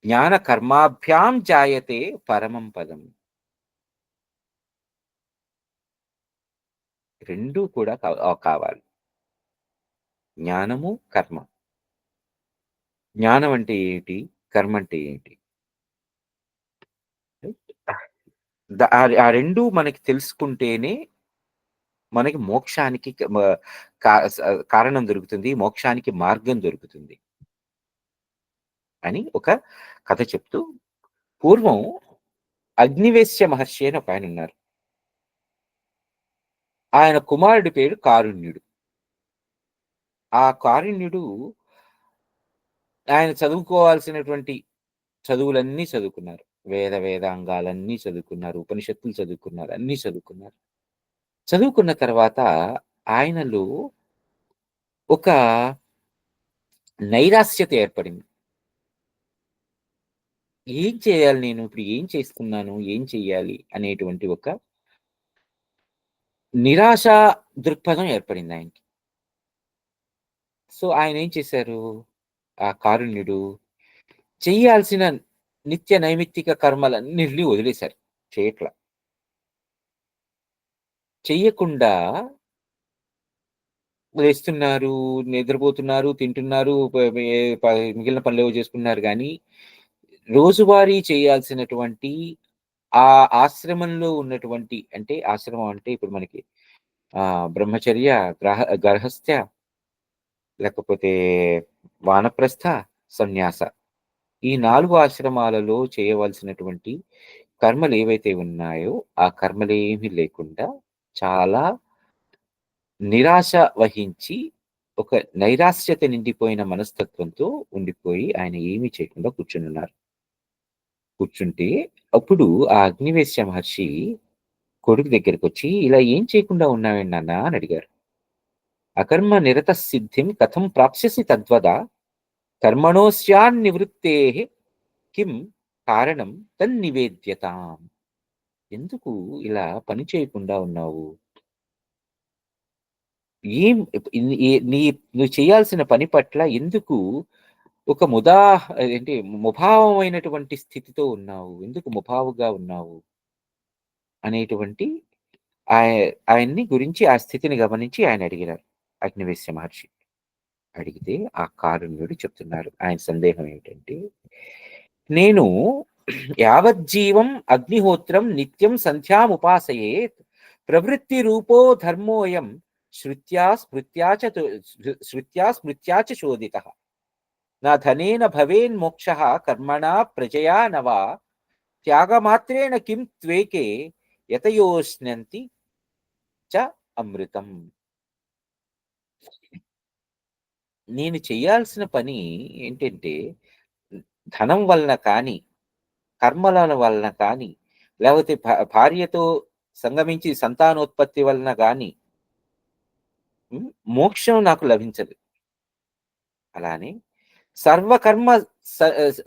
జ్ఞాన కర్మాభ్యాం జాయతే పరమం పదం. 2 కూడా కావాలి. జ్ఞానము, కర్మ. జ్ఞానం అంటే ఏంటి? కర్మ అంటే ఏంటి? ఆ 2 మనకి తెలుసుకుంటేనే మనకి మోక్షానికి క మ కా స కారణం దొరుకుతుంది. మోక్షానికి మార్గం దొరుకుతుంది అని ఒక కథ చెప్తూ పూర్వం అగ్నివేశ్య మహర్షి అని ఒకాయనున్నారు. ఆయన కుమారుడి పేరు కారుణ్యుడు. ఆ కారుణ్యుడు ఆయన చదువుకోవాల్సినటువంటి చదువులన్నీ చదువుకున్నారు. వేదాంగాలన్నీ చదువుకున్నారు. ఉపనిషత్తులు చదువుకున్నారు. అన్నీ చదువుకున్నారు. చదువుకున్న తర్వాత ఆయనలో ఒక నైరాశ్యత ఏర్పడింది. ఏం చేయాలి నేను? ఇప్పుడు ఏం చేస్తున్నాను? ఏం చెయ్యాలి? అనేటువంటి ఒక నిరాశా దృక్పథం ఏర్పడింది ఆయనకి. సో, ఆయనేం చేశారు? ఆ కారుణ్యుడు చెయ్యాల్సిన నిత్య నైమిత్తిక కర్మలన్నిటిని వదిలేశారు. చేయట్ల. చెయ్యకుండా లేస్తున్నారు, నిద్రపోతున్నారు, తింటున్నారు, మిగిలిన పనులేవో చేసుకుంటున్నారు గానీ, రోజువారీ చేయాల్సినటువంటి ఆ ఆశ్రమంలో ఉన్నటువంటి అంటే ఆశ్రమం అంటే ఇప్పుడు మనకి బ్రహ్మచర్య, గర్హస్థ్య లేకపోతే వానప్రస్థ, సన్యాస. ఈ 4 ఆశ్రమాలలో చేయవలసినటువంటి కర్మలేవైతే ఉన్నాయో, ఆ కర్మలేమీ లేకుండా చాలా నిరాశ వహించి, ఒక నైరాశ్యత నిండిపోయిన మనస్తత్వంతో ఉండిపోయి, ఆయన ఏమీ చేయకుండా కూర్చొనున్నారు. కూర్చుంటే, అప్పుడు ఆ అగ్నివేశ్య మహర్షి కొడుకు దగ్గరికొచ్చి, "ఇలా ఏం చేయకుండా ఉన్నావేంటి నాన్న" అని అడిగారు. "అకర్మ నిరతః సిద్ధిం కథం ప్రాప్స్యసి తద్వద, కర్మణోస్యాన్నివృత్తేః కిం కారణం తన్నివేద్యతాం." ఎందుకు ఇలా పని చేయకుండా ఉన్నావు? ఏం ఇప్ ఇన్ ఏ నీ నువ్వు చేయాల్సిన పని పట్ల ఎందుకు ఒక ఏంటి ముభావమైనటువంటి స్థితితో ఉన్నావు? ఎందుకు ముభావుగా ఉన్నావు? అనేటువంటి ఆయ ఆయన్ని గురించి ఆ స్థితిని గమనించి ఆయన అడిగినారు. అగ్నివేశ్య మహర్షి. అడిగితే ఆ కారుణ్యుడు చెప్తున్నారు. ఆయన సందేహం ఏమిటంటే, "నేను యావజ్జీవం అగ్నిహోత్రం నిత్యం సంధ్యాముపాసయేత్ ప్రవృత్తి రూపో ధర్మోయం శృత్యా స్మృత్యా చ శృత్యా స్మృత్యా చ శోధితః. నా ధనేన భవేన్మోక్షః కర్మణా ప్రజయా న వా త్యాగమాత్రేణ కిం త్వేకే యతయోష్ణంతి చ అమృతం." నేను చేయాల్సిన పని ఏంటంటే, ధనం వలన కానీ, కర్మల వలన కానీ, లేకపోతే భార్యతో సంగమించి సంతానోత్పత్తి వలన గాని మోక్షం నాకు లభించదు. అలానే సర్వకర్మ స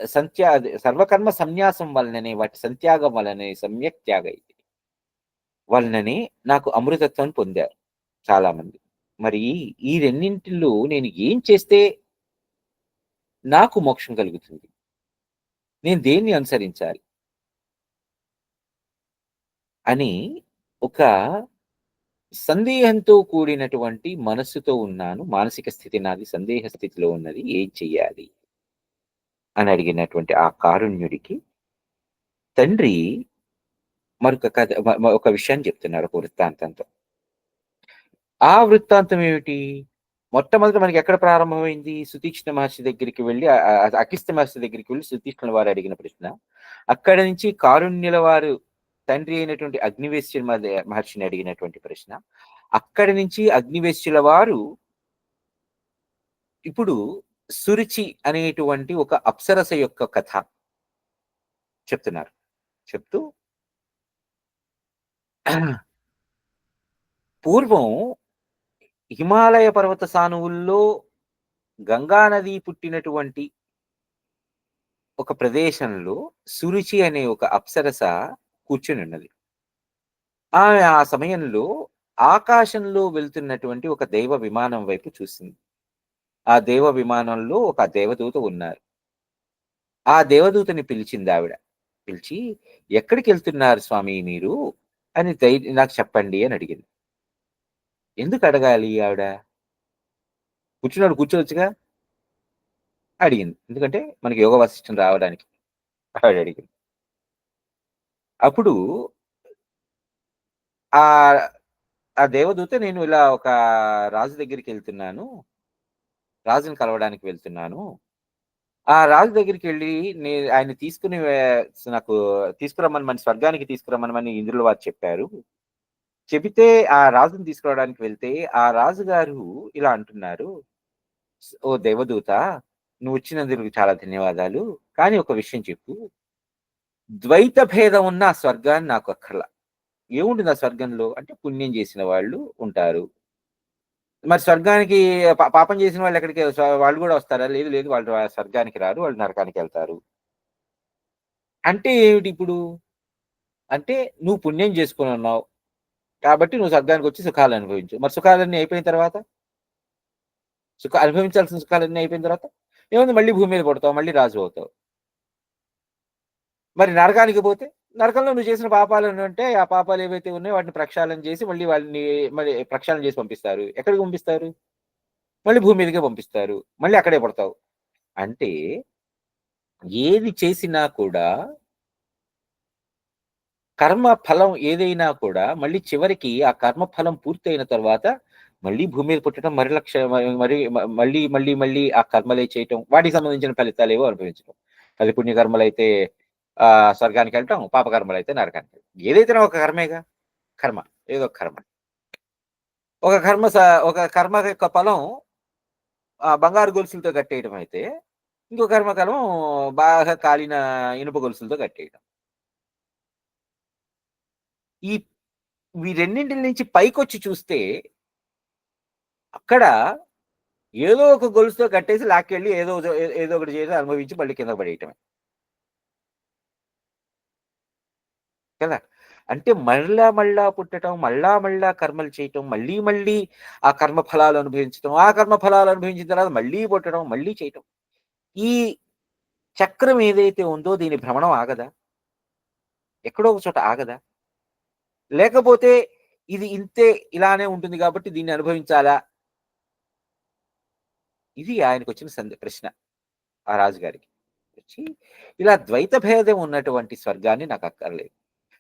సంత్యా సర్వకర్మ సన్యాసం వలననే వాటి సంత్యాగం వలనే సమ్యక్ త్యాగ వలననే నాకు అమృతత్వం పొందారు చాలామంది. మరి ఈ రెండింటిలో నేను ఏం చేస్తే నాకు మోక్షం కలుగుతుంది? నేను దేన్ని అనుసరించాలి? అని ఒక సందేహంతో కూడినటువంటి మనస్సుతో ఉన్నాను. మానసిక స్థితి నాది సందేహ స్థితిలో ఉన్నది. ఏం చెయ్యాలి? అని అడిగినటువంటి ఆ కారుణ్యుడికి తండ్రి మరొక కథ ఒక విషయాన్ని చెప్తున్నారు ఒక వృత్తాంతంతో. ఆ వృత్తాంతం ఏమిటి? మొట్టమొదట మనకి ఎక్కడ ప్రారంభమైంది? సుతీక్ష్ణ మహర్షి దగ్గరికి వెళ్లి అకిస్త మహర్షి దగ్గరికి వెళ్లి సుతీక్ష్ణుల వారు అడిగిన ప్రశ్న. అక్కడి నుంచి కారుణ్యుల వారు తండ్రి అయినటువంటి అగ్నివేశ్య మహర్షిని అడిగినటువంటి ప్రశ్న. అక్కడి నుంచి అగ్నివేశ్యుల వారు ఇప్పుడు సురుచి అనేటువంటి ఒక అప్సరస యొక్క కథ చెప్తున్నారు. చెప్తూ పూర్వం హిమాలయ పర్వత సానువుల్లో గంగా నది పుట్టినటువంటి ఒక ప్రదేశంలో సురుచి అనే ఒక అప్సరస కూర్చొని ఉన్నది. ఆమె ఆ సమయంలో ఆకాశంలో వెళ్తున్నటువంటి ఒక దైవ విమానం వైపు చూసింది. ఆ దైవ విమానంలో ఒక దేవదూత ఉన్నారు. ఆ దేవదూతని పిలిచిందావిడ. పిలిచి, "ఎక్కడికెళ్తున్నారు స్వామి మీరు" అని నాకు చెప్పండి అని అడిగింది. ఎందుకు అడగాలి ఆవిడ? కూర్చున్నోడు కూర్చోవచ్చుగా అడిగింది. ఎందుకంటే మనకి యోగ వాసిష్టం రావడానికి ఆవిడ అడిగింది. అప్పుడు ఆహ్, ఆ దేవదూత నేను ఇలా ఒక రాజు దగ్గరికెళ్తున్నాను. రాజుని కలవడానికి వెళ్తున్నాను. ఆ రాజు దగ్గరికెళ్ళి ఆయన్ని తీసుకొని నాకు తీసుకురమ్మనమని స్వర్గానికి తీసుకురమ్మనమని ఇంద్రుల వారు చెప్పారు. చెబితే ఆ రాజుని తీసుకురావడానికి వెళ్తే, ఆ రాజుగారు ఇలా అంటున్నారు, "ఓ దేవదూత! నువ్వొచ్చినందుకు చాలా ధన్యవాదాలు. కానీ ఒక విషయం చెప్పు. ద్వైత భేదం ఉన్న ఆ స్వర్గాన్ని నాకు అక్కర్ల. ఏముంటుంది ఆ స్వర్గంలో? అంటే పుణ్యం చేసిన వాళ్ళు ఉంటారు. మరి స్వర్గానికి పాపం చేసిన వాళ్ళు ఎక్కడికి వాళ్ళు గూడా వస్తారా? లేదు, లేదు. వాళ్ళు స్వర్గానికి రారు. వాళ్ళు నరకానికెళ్తారు. అంటే ఏమిటిప్పుడు? అంటే నువ్వు పుణ్యం చేసుకొనున్నావు. కాబట్టి నువ్వు స్వర్గానికొచ్చి సుఖాలు అనుభవించు. మరి సుఖాలన్నీ అయిపోయిన తర్వాత? అనుభవించాల్సిన సుఖాలన్నీ అయిపోయిన తర్వాత? ఏముంది మళ్ళీ భూమి మీద పుడతావు. మళ్ళీ రాజు అవుతావు. మరి నరకానికి పోతే? నరకంలో నువ్వు చేసిన పాపాలన్నీ ఉంటే, ఆ పాపాలు ఏవైతే ఉన్నాయో వాటిని ప్రక్షాళన చేసి మళ్ళీ ప్రక్షాళన చేసి పంపిస్తారు. ఎక్కడికి పంపిస్తారు? మళ్ళీ భూమి మీదకే పంపిస్తారు. మళ్ళీ అక్కడే పుడతావు. అంటే ఏది చేసినా కూడా కర్మ ఫలం ఏదైనా కూడా మళ్ళీ చివరికి ఆ కర్మ ఫలం పూర్తయిన తర్వాత మళ్ళీ భూమి మీద పుట్టడం మరి మళ్ళీ ఆ కర్మలే చేయటం వాటికి సంబంధించిన ఫలితాలేవో అనుభవించడం. అది పుణ్యకర్మలైతే స్వర్గానికెళ్ళటం, పాపకర్మలైతే నరకానికెళ్ళటం. ఏదైతేనే ఒక కర్మేగా. కర్మ. ఏదో ఒక కర్మ. ఒక కర్మ స ఒక కర్మ యొక్క ఫలం బంగారు గొలుసులతో కట్టేయడం అయితే, ఇంకో కర్మఫలం బాగా కాలిన ఇనుప గొలుసులతో కట్టేయడం. ఈ ఈ రెండింటిల నుంచి పైకొచ్చి చూస్తే, అక్కడ ఏదో ఒక గొలుసుతో కట్టేసి లాక్కెళ్ళి ఏదో ఒకటి చేసి అనుభవించి మళ్ళీ కింద పడేయటమే. కదా! అంటే మళ్ళా పుట్టటం, మళ్ళా కర్మలు చేయటం, మళ్ళీ ఆ కర్మ ఫలాలు అనుభవించటం, ఆ కర్మ ఫలాలు అనుభవించిన తర్వాత మళ్ళీ పుట్టడం, మళ్ళీ చేయటం. ఈ చక్రం ఏదైతే ఉందో దీని భ్రమణం ఆగదా? ఎక్కడో ఒక చోట ఆగదా? లేకపోతే ఇది ఇంతే ఇలానే ఉంటుంది కాబట్టి దీన్ని అనుభవించాలా? ఇది ఆయనకొచ్చిన ప్రశ్న ఆ రాజుగారికి. వచ్చి ఇలా ద్వైత భేదం ఉన్నటువంటి స్వర్గాన్ని నాకక్కర్లేదు.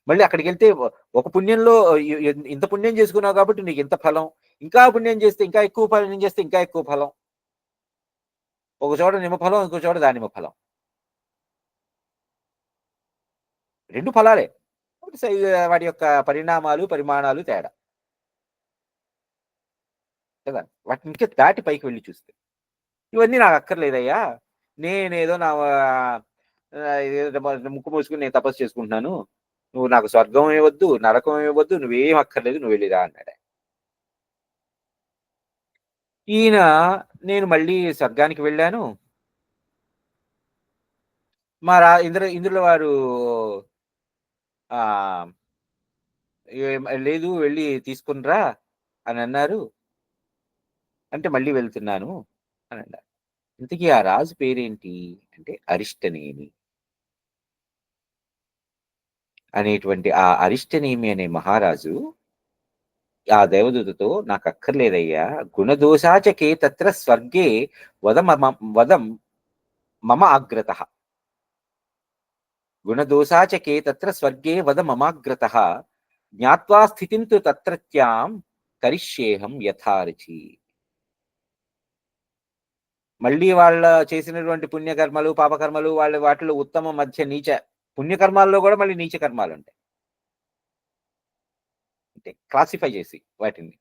మళ్ళీ అక్కడికెళ్తే ఒక పుణ్యంలో ఇంత పుణ్యం చేసుకున్నావు కాబట్టి నీకింత ఫలం. ఇంకా పుణ్యం చేస్తే ఇంకా ఎక్కువ పుణ్యం చేస్తే ఇంకా ఎక్కువ ఫలం. ఒక చోట నిమ్మ ఫలం, ఇంకో చోట దానిమ్మ ఫలం. 2 ఫలాలే. వాటి యొక్క పరిణామాలు, పరిమాణాలు తేడా. కదా! వాటిని ఇంకా దాటి పైకి వెళ్లి చూస్తే. ఇవన్నీ నాకక్కర్లేదయ్యా! నేనేదో ఇదేదో ముక్కు మూసుకొని నేను తపస్సు చేసుకుంటున్నాను. నువ్వు నాకు స్వర్గం ఇవ్వద్దు, నరకం ఇవ్వద్దు, నువ్వేం అక్కర్లేదు నువ్వెళ్ళిరా అన్నాడు. ఈయన నేను మళ్ళీ స్వర్గానికి వెళ్ళాను. మా ఇంద్రుల వారు ఆహ్, లేదు వెళ్లి తీసుకొని రా అనన్నారు. అంటే మళ్ళీ వెళ్తున్నాను అనన్నారు. ఇంతకీ ఆ రాజు పేరేంటి అంటే అరిష్టనేమి అనేటువంటి ఆ అరిష్టనేమి అనే మహారాజు ఆ దేవదూతతో నాకక్కర్లేదయ్యా గుణదోషాచకే తత్ర స్వర్గే వదం మమ ఆగ్రతః. గుణదోషాచకే తత్ర స్వర్గే వద మమాగ్రతః జ్ఞాత్వా స్థితిం తు తత్రత్యాం కరిష్యేహం యథారుచి. మళ్ళీ వాళ్ళ చేసినటువంటి పుణ్యకర్మలు, పాపకర్మలు వాటిలో ఉత్తమ, మధ్య, నీచ పుణ్యకర్మాల్లో కూడా మళ్ళీ నీచ కర్మాలుంటాయి. అంటే క్లాసిఫై చేసి వాటిని.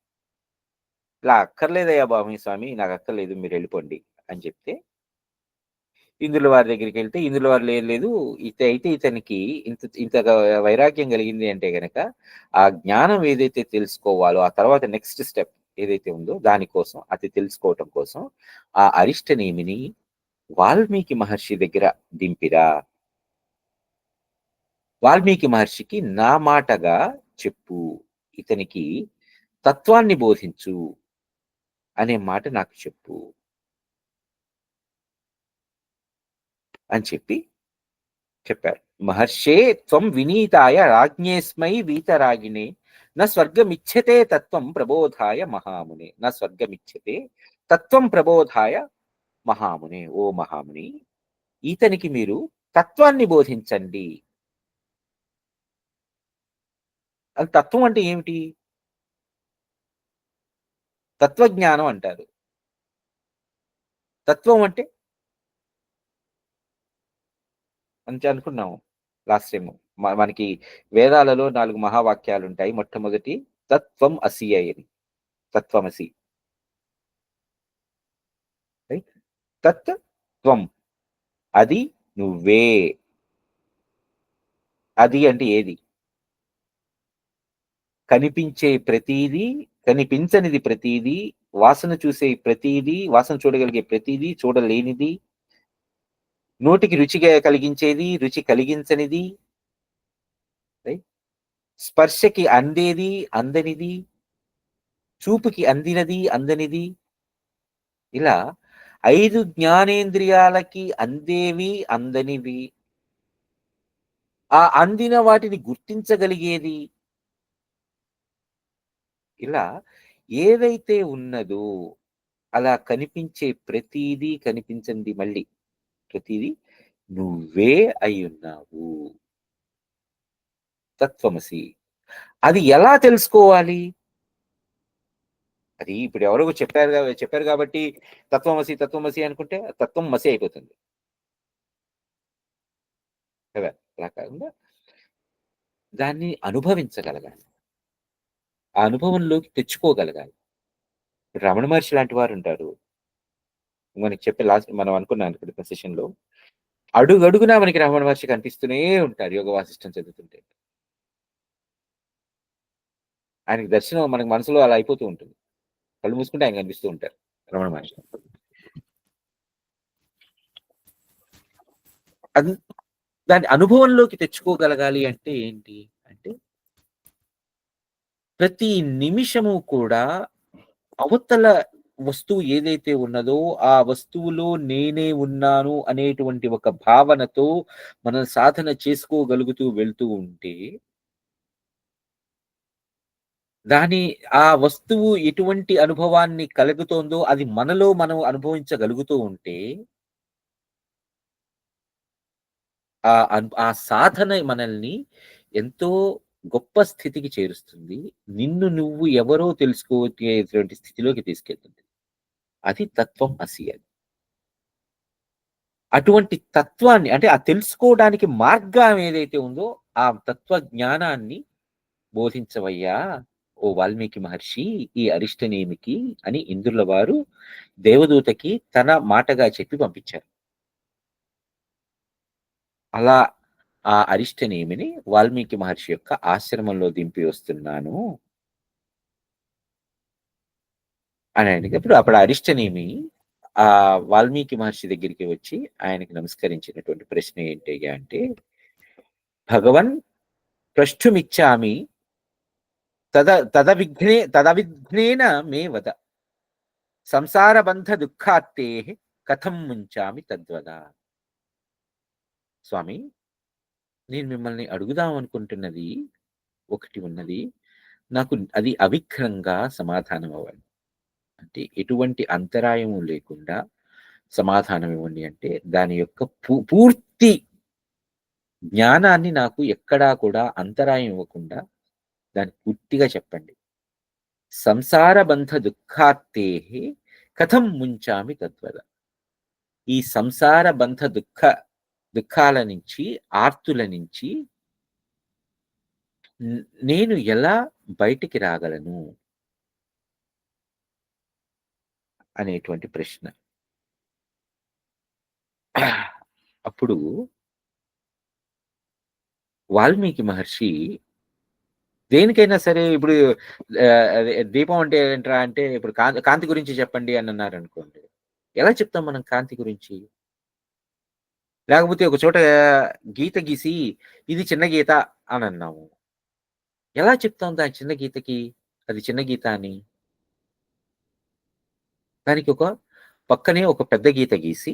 ఇలా అక్కర్లేదయ్యా స్వామి నాకక్కర్లేదు మీరెళ్ళిపోండి అని చెప్తే, ఇంద్రుల వారి దగ్గరికెళ్తే ఇంద్రుల వారు లేదు లేదు అయితే ఇతనికి ఇంత వైరాగ్యం కలిగింది అంటే గనక ఆ జ్ఞానం ఏదైతే తెలుసుకోవాలో ఆ తర్వాత నెక్స్ట్ స్టెప్ ఏదైతే ఉందో దానికోసం అది తెలుసుకోవటం కోసం ఆ అరిష్టనేమిని వాల్మీకి మహర్షి దగ్గర దింపిరా. వాల్మీకి మహర్షికి నా మాటగా చెప్పు. ఇతనికి తత్వాన్ని బోధించు అనే మాట నాకు చెప్పు అని చెప్పి చెప్పారు. మహర్షే త్వం వినీతాయ రాజ్ఞేస్మై వీతరాగిణే న స్వర్గమిచ్చతే తత్వం ప్రబోధాయ మహామునే. న స్వర్గమిచ్చతే తత్వం ప్రబోధాయ మహామునే. ఓ మహాముని, ఈతనికి మీరు తత్వాన్ని బోధించండి. అది తత్వం అంటే ఏమిటి? తత్వజ్ఞానం అంటారు. తత్వం అంటే అంతే అనుకున్నాము లాస్ట్ టైం. మనకి వేదాలలో 4 మహావాక్యాలుంటాయి. మొట్టమొదటి తత్వం అసి అని. తత్వమసి. రైట్? తత్ త్వం. అది నువ్వే. అది అంటే ఏది? కనిపించే ప్రతీదీ, కనిపించనిది ప్రతీదీ, వాసన చూసే ప్రతీదీ, వాసన చూడగలిగే ప్రతీదీ, చూడలేనిది, నోటికి రుచిగా కలిగించేది, రుచి కలిగించనిది, రైట్? స్పర్శకి అందేది, అందనిది, చూపుకి అందినది, అందనిది, ఇలా 5 జ్ఞానేంద్రియాలకి అందేవి, అందనివి, ఆ అందిన వాటిని గుర్తించగలిగేది, ఇలా ఏదైతే ఉన్నదో అలా కనిపించే ప్రతీదీ, కనిపించనిది మళ్ళీ ప్రతీదీ నువ్వే అయ్యున్నావు. తత్వమసి. అది ఎలా తెలుసుకోవాలి? అది ఇప్పుడు ఎవరో చెప్పారు కాబట్టి తత్వమసి, తత్వమసి అనుకుంటే తత్వం మసి అయిపోతుంది కదా! అలా కాకుండా దాన్ని అనుభవించగలగాలి. ఆ అనుభవంలోకి తెచ్చుకోగలగాలి. రమణ మహర్షి లాంటి వారుంటారు. మనకి చెప్పే లాస్ట్ మనం అనుకున్నాం అనుకుంట సెషన్‌లో. అడుగడుగునా మనకి రమణ మహర్షి కనిపిస్తూనే ఉంటారు యోగ వాసిష్టం చదువుతుంటే. ఆయనకి దర్శనం మనకి మనసులో అలా అయిపోతూ ఉంటుంది. కళ్ళు మూసుకుంటే ఆయన కనిపిస్తూ ఉంటారు రమణ మహర్షి. అది దాన్ని అనుభవంలోకి తెచ్చుకోగలగాలి అంటే ఏంటి? అంటే ప్రతి నిమిషము కూడా అవతల వస్తువు ఏదైతే ఉన్నదో, ఆ వస్తువులో నేనే ఉన్నాను అనేటువంటి ఒక భావనతో మనం సాధన చేసుకోగలుగుతూ వెళ్తూ ఉంటే, దాని ఆ వస్తువు ఎటువంటి అనుభవాన్ని కలుగుతోందో అది మనలో మనం అనుభవించగలుగుతూ ఉంటే, ఆ సాధన మనల్ని ఎంతో గొప్ప స్థితికి చేరుస్తుంది. నిన్ను నువ్వు ఎవరో తెలుసుకోగేటువంటి స్థితిలోకి తీసుకెళ్తుంది. అది తత్వం అసి అని. అటువంటి తత్వాన్ని అంటే ఆ తెలుసుకోవడానికి మార్గం ఏదైతే ఉందో, ఆ తత్వ జ్ఞానాన్ని బోధించవయ్యా ఓ వాల్మీకి మహర్షి ఈ అరిష్టనేమికి అని ఇంద్రుల వారు దేవదూతకి తన మాటగా చెప్పి పంపించారు. అలా ఆ అరిష్టనేమిని వాల్మీకి మహర్షి యొక్క ఆశ్రమంలో దింపి వస్తున్నాను అని అడిగినప్పుడు అప్పుడు అరిష్టనేమి ఆ వాల్మీకి మహర్షి దగ్గరికి వచ్చి ఆయనకి నమస్కరించినటువంటి ప్రశ్న ఏంటయ్యా అంటే, భగవన్ ప్రష్టుమిచ్చామి తదవిఘ్నేన మే వద సంసార బంధ దుఃఖాత్తే కథం ముంచామి తద్వద. స్వామి, నేను మిమ్మల్ని అడుగుదాం అనుకుంటున్నది ఒకటి ఉన్నది. నాకు అది అవిఘ్నంగా సమాధానం అవ్వాలి. అంటే ఎటువంటి అంతరాయము లేకుండా సమాధానం ఇవ్వండి అంటే, దాని యొక్క పూర్తి జ్ఞానాన్ని నాకు ఎక్కడా కూడా అంతరాయం ఇవ్వకుండా దాన్ని పూర్తిగా చెప్పండి. సంసార బంధ దుఃఖార్తే కథం ముంచామి తద్వద. ఈ సంసార బంధ దుఃఖాల నుంచి, ఆర్తుల నుంచి నేను ఎలా బయటికి రాగలను అనేటువంటి ప్రశ్న. అప్పుడు వాల్మీకి మహర్షి దేనికైనా సరే ఇప్పుడు అదే దీపం అంటే ఏంట్రా అంటే ఇప్పుడు కాంతి గురించి చెప్పండి అని అన్నారనుకోండి. ఎలా చెప్తాం మనం కాంతి గురించి? లేకపోతే ఒక చోట గీత గీసి ఇది చిన్న గీత అని అన్నాము. ఎలా చెప్తాం దాని చిన్న గీతకి అది చిన్న గీత అని? దానికి ఒక పక్కనే ఒక పెద్ద గీత గీసి,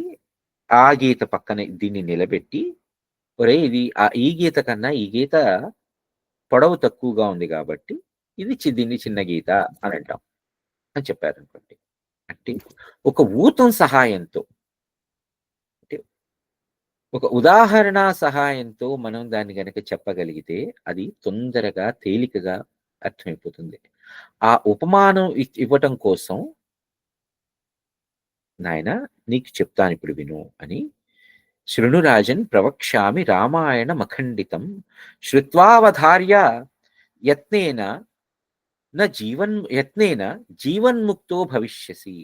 ఆ గీత పక్కనే దీన్ని నిలబెట్టి, ఒరేయ్! ఇది ఈ గీత కన్నా ఈ గీత పొడవు తక్కువగా ఉంది గాబట్టి, దీన్ని చిన్న గీత అని అంటాం అని చెప్పారనుకోండి. అంటే ఒక ఊతం సహాయంతో అంటే ఒక ఉదాహరణ సహాయంతో మనం దాన్ని గనక చెప్పగలిగితే అది తొందరగా, తేలికగా అర్థమైపోతుంది. ఆ ఉపమానం ఇవ్వటం కోసం నాయనా నీకు చెప్తానిప్పుడు విను అని శృణురాజన్ ప్రవక్ష్యామి రామాయణమఖండితం శ్రుత్వావధార్య యత్నేన యత్నేన జీవన్ముక్తో భవిష్యసి.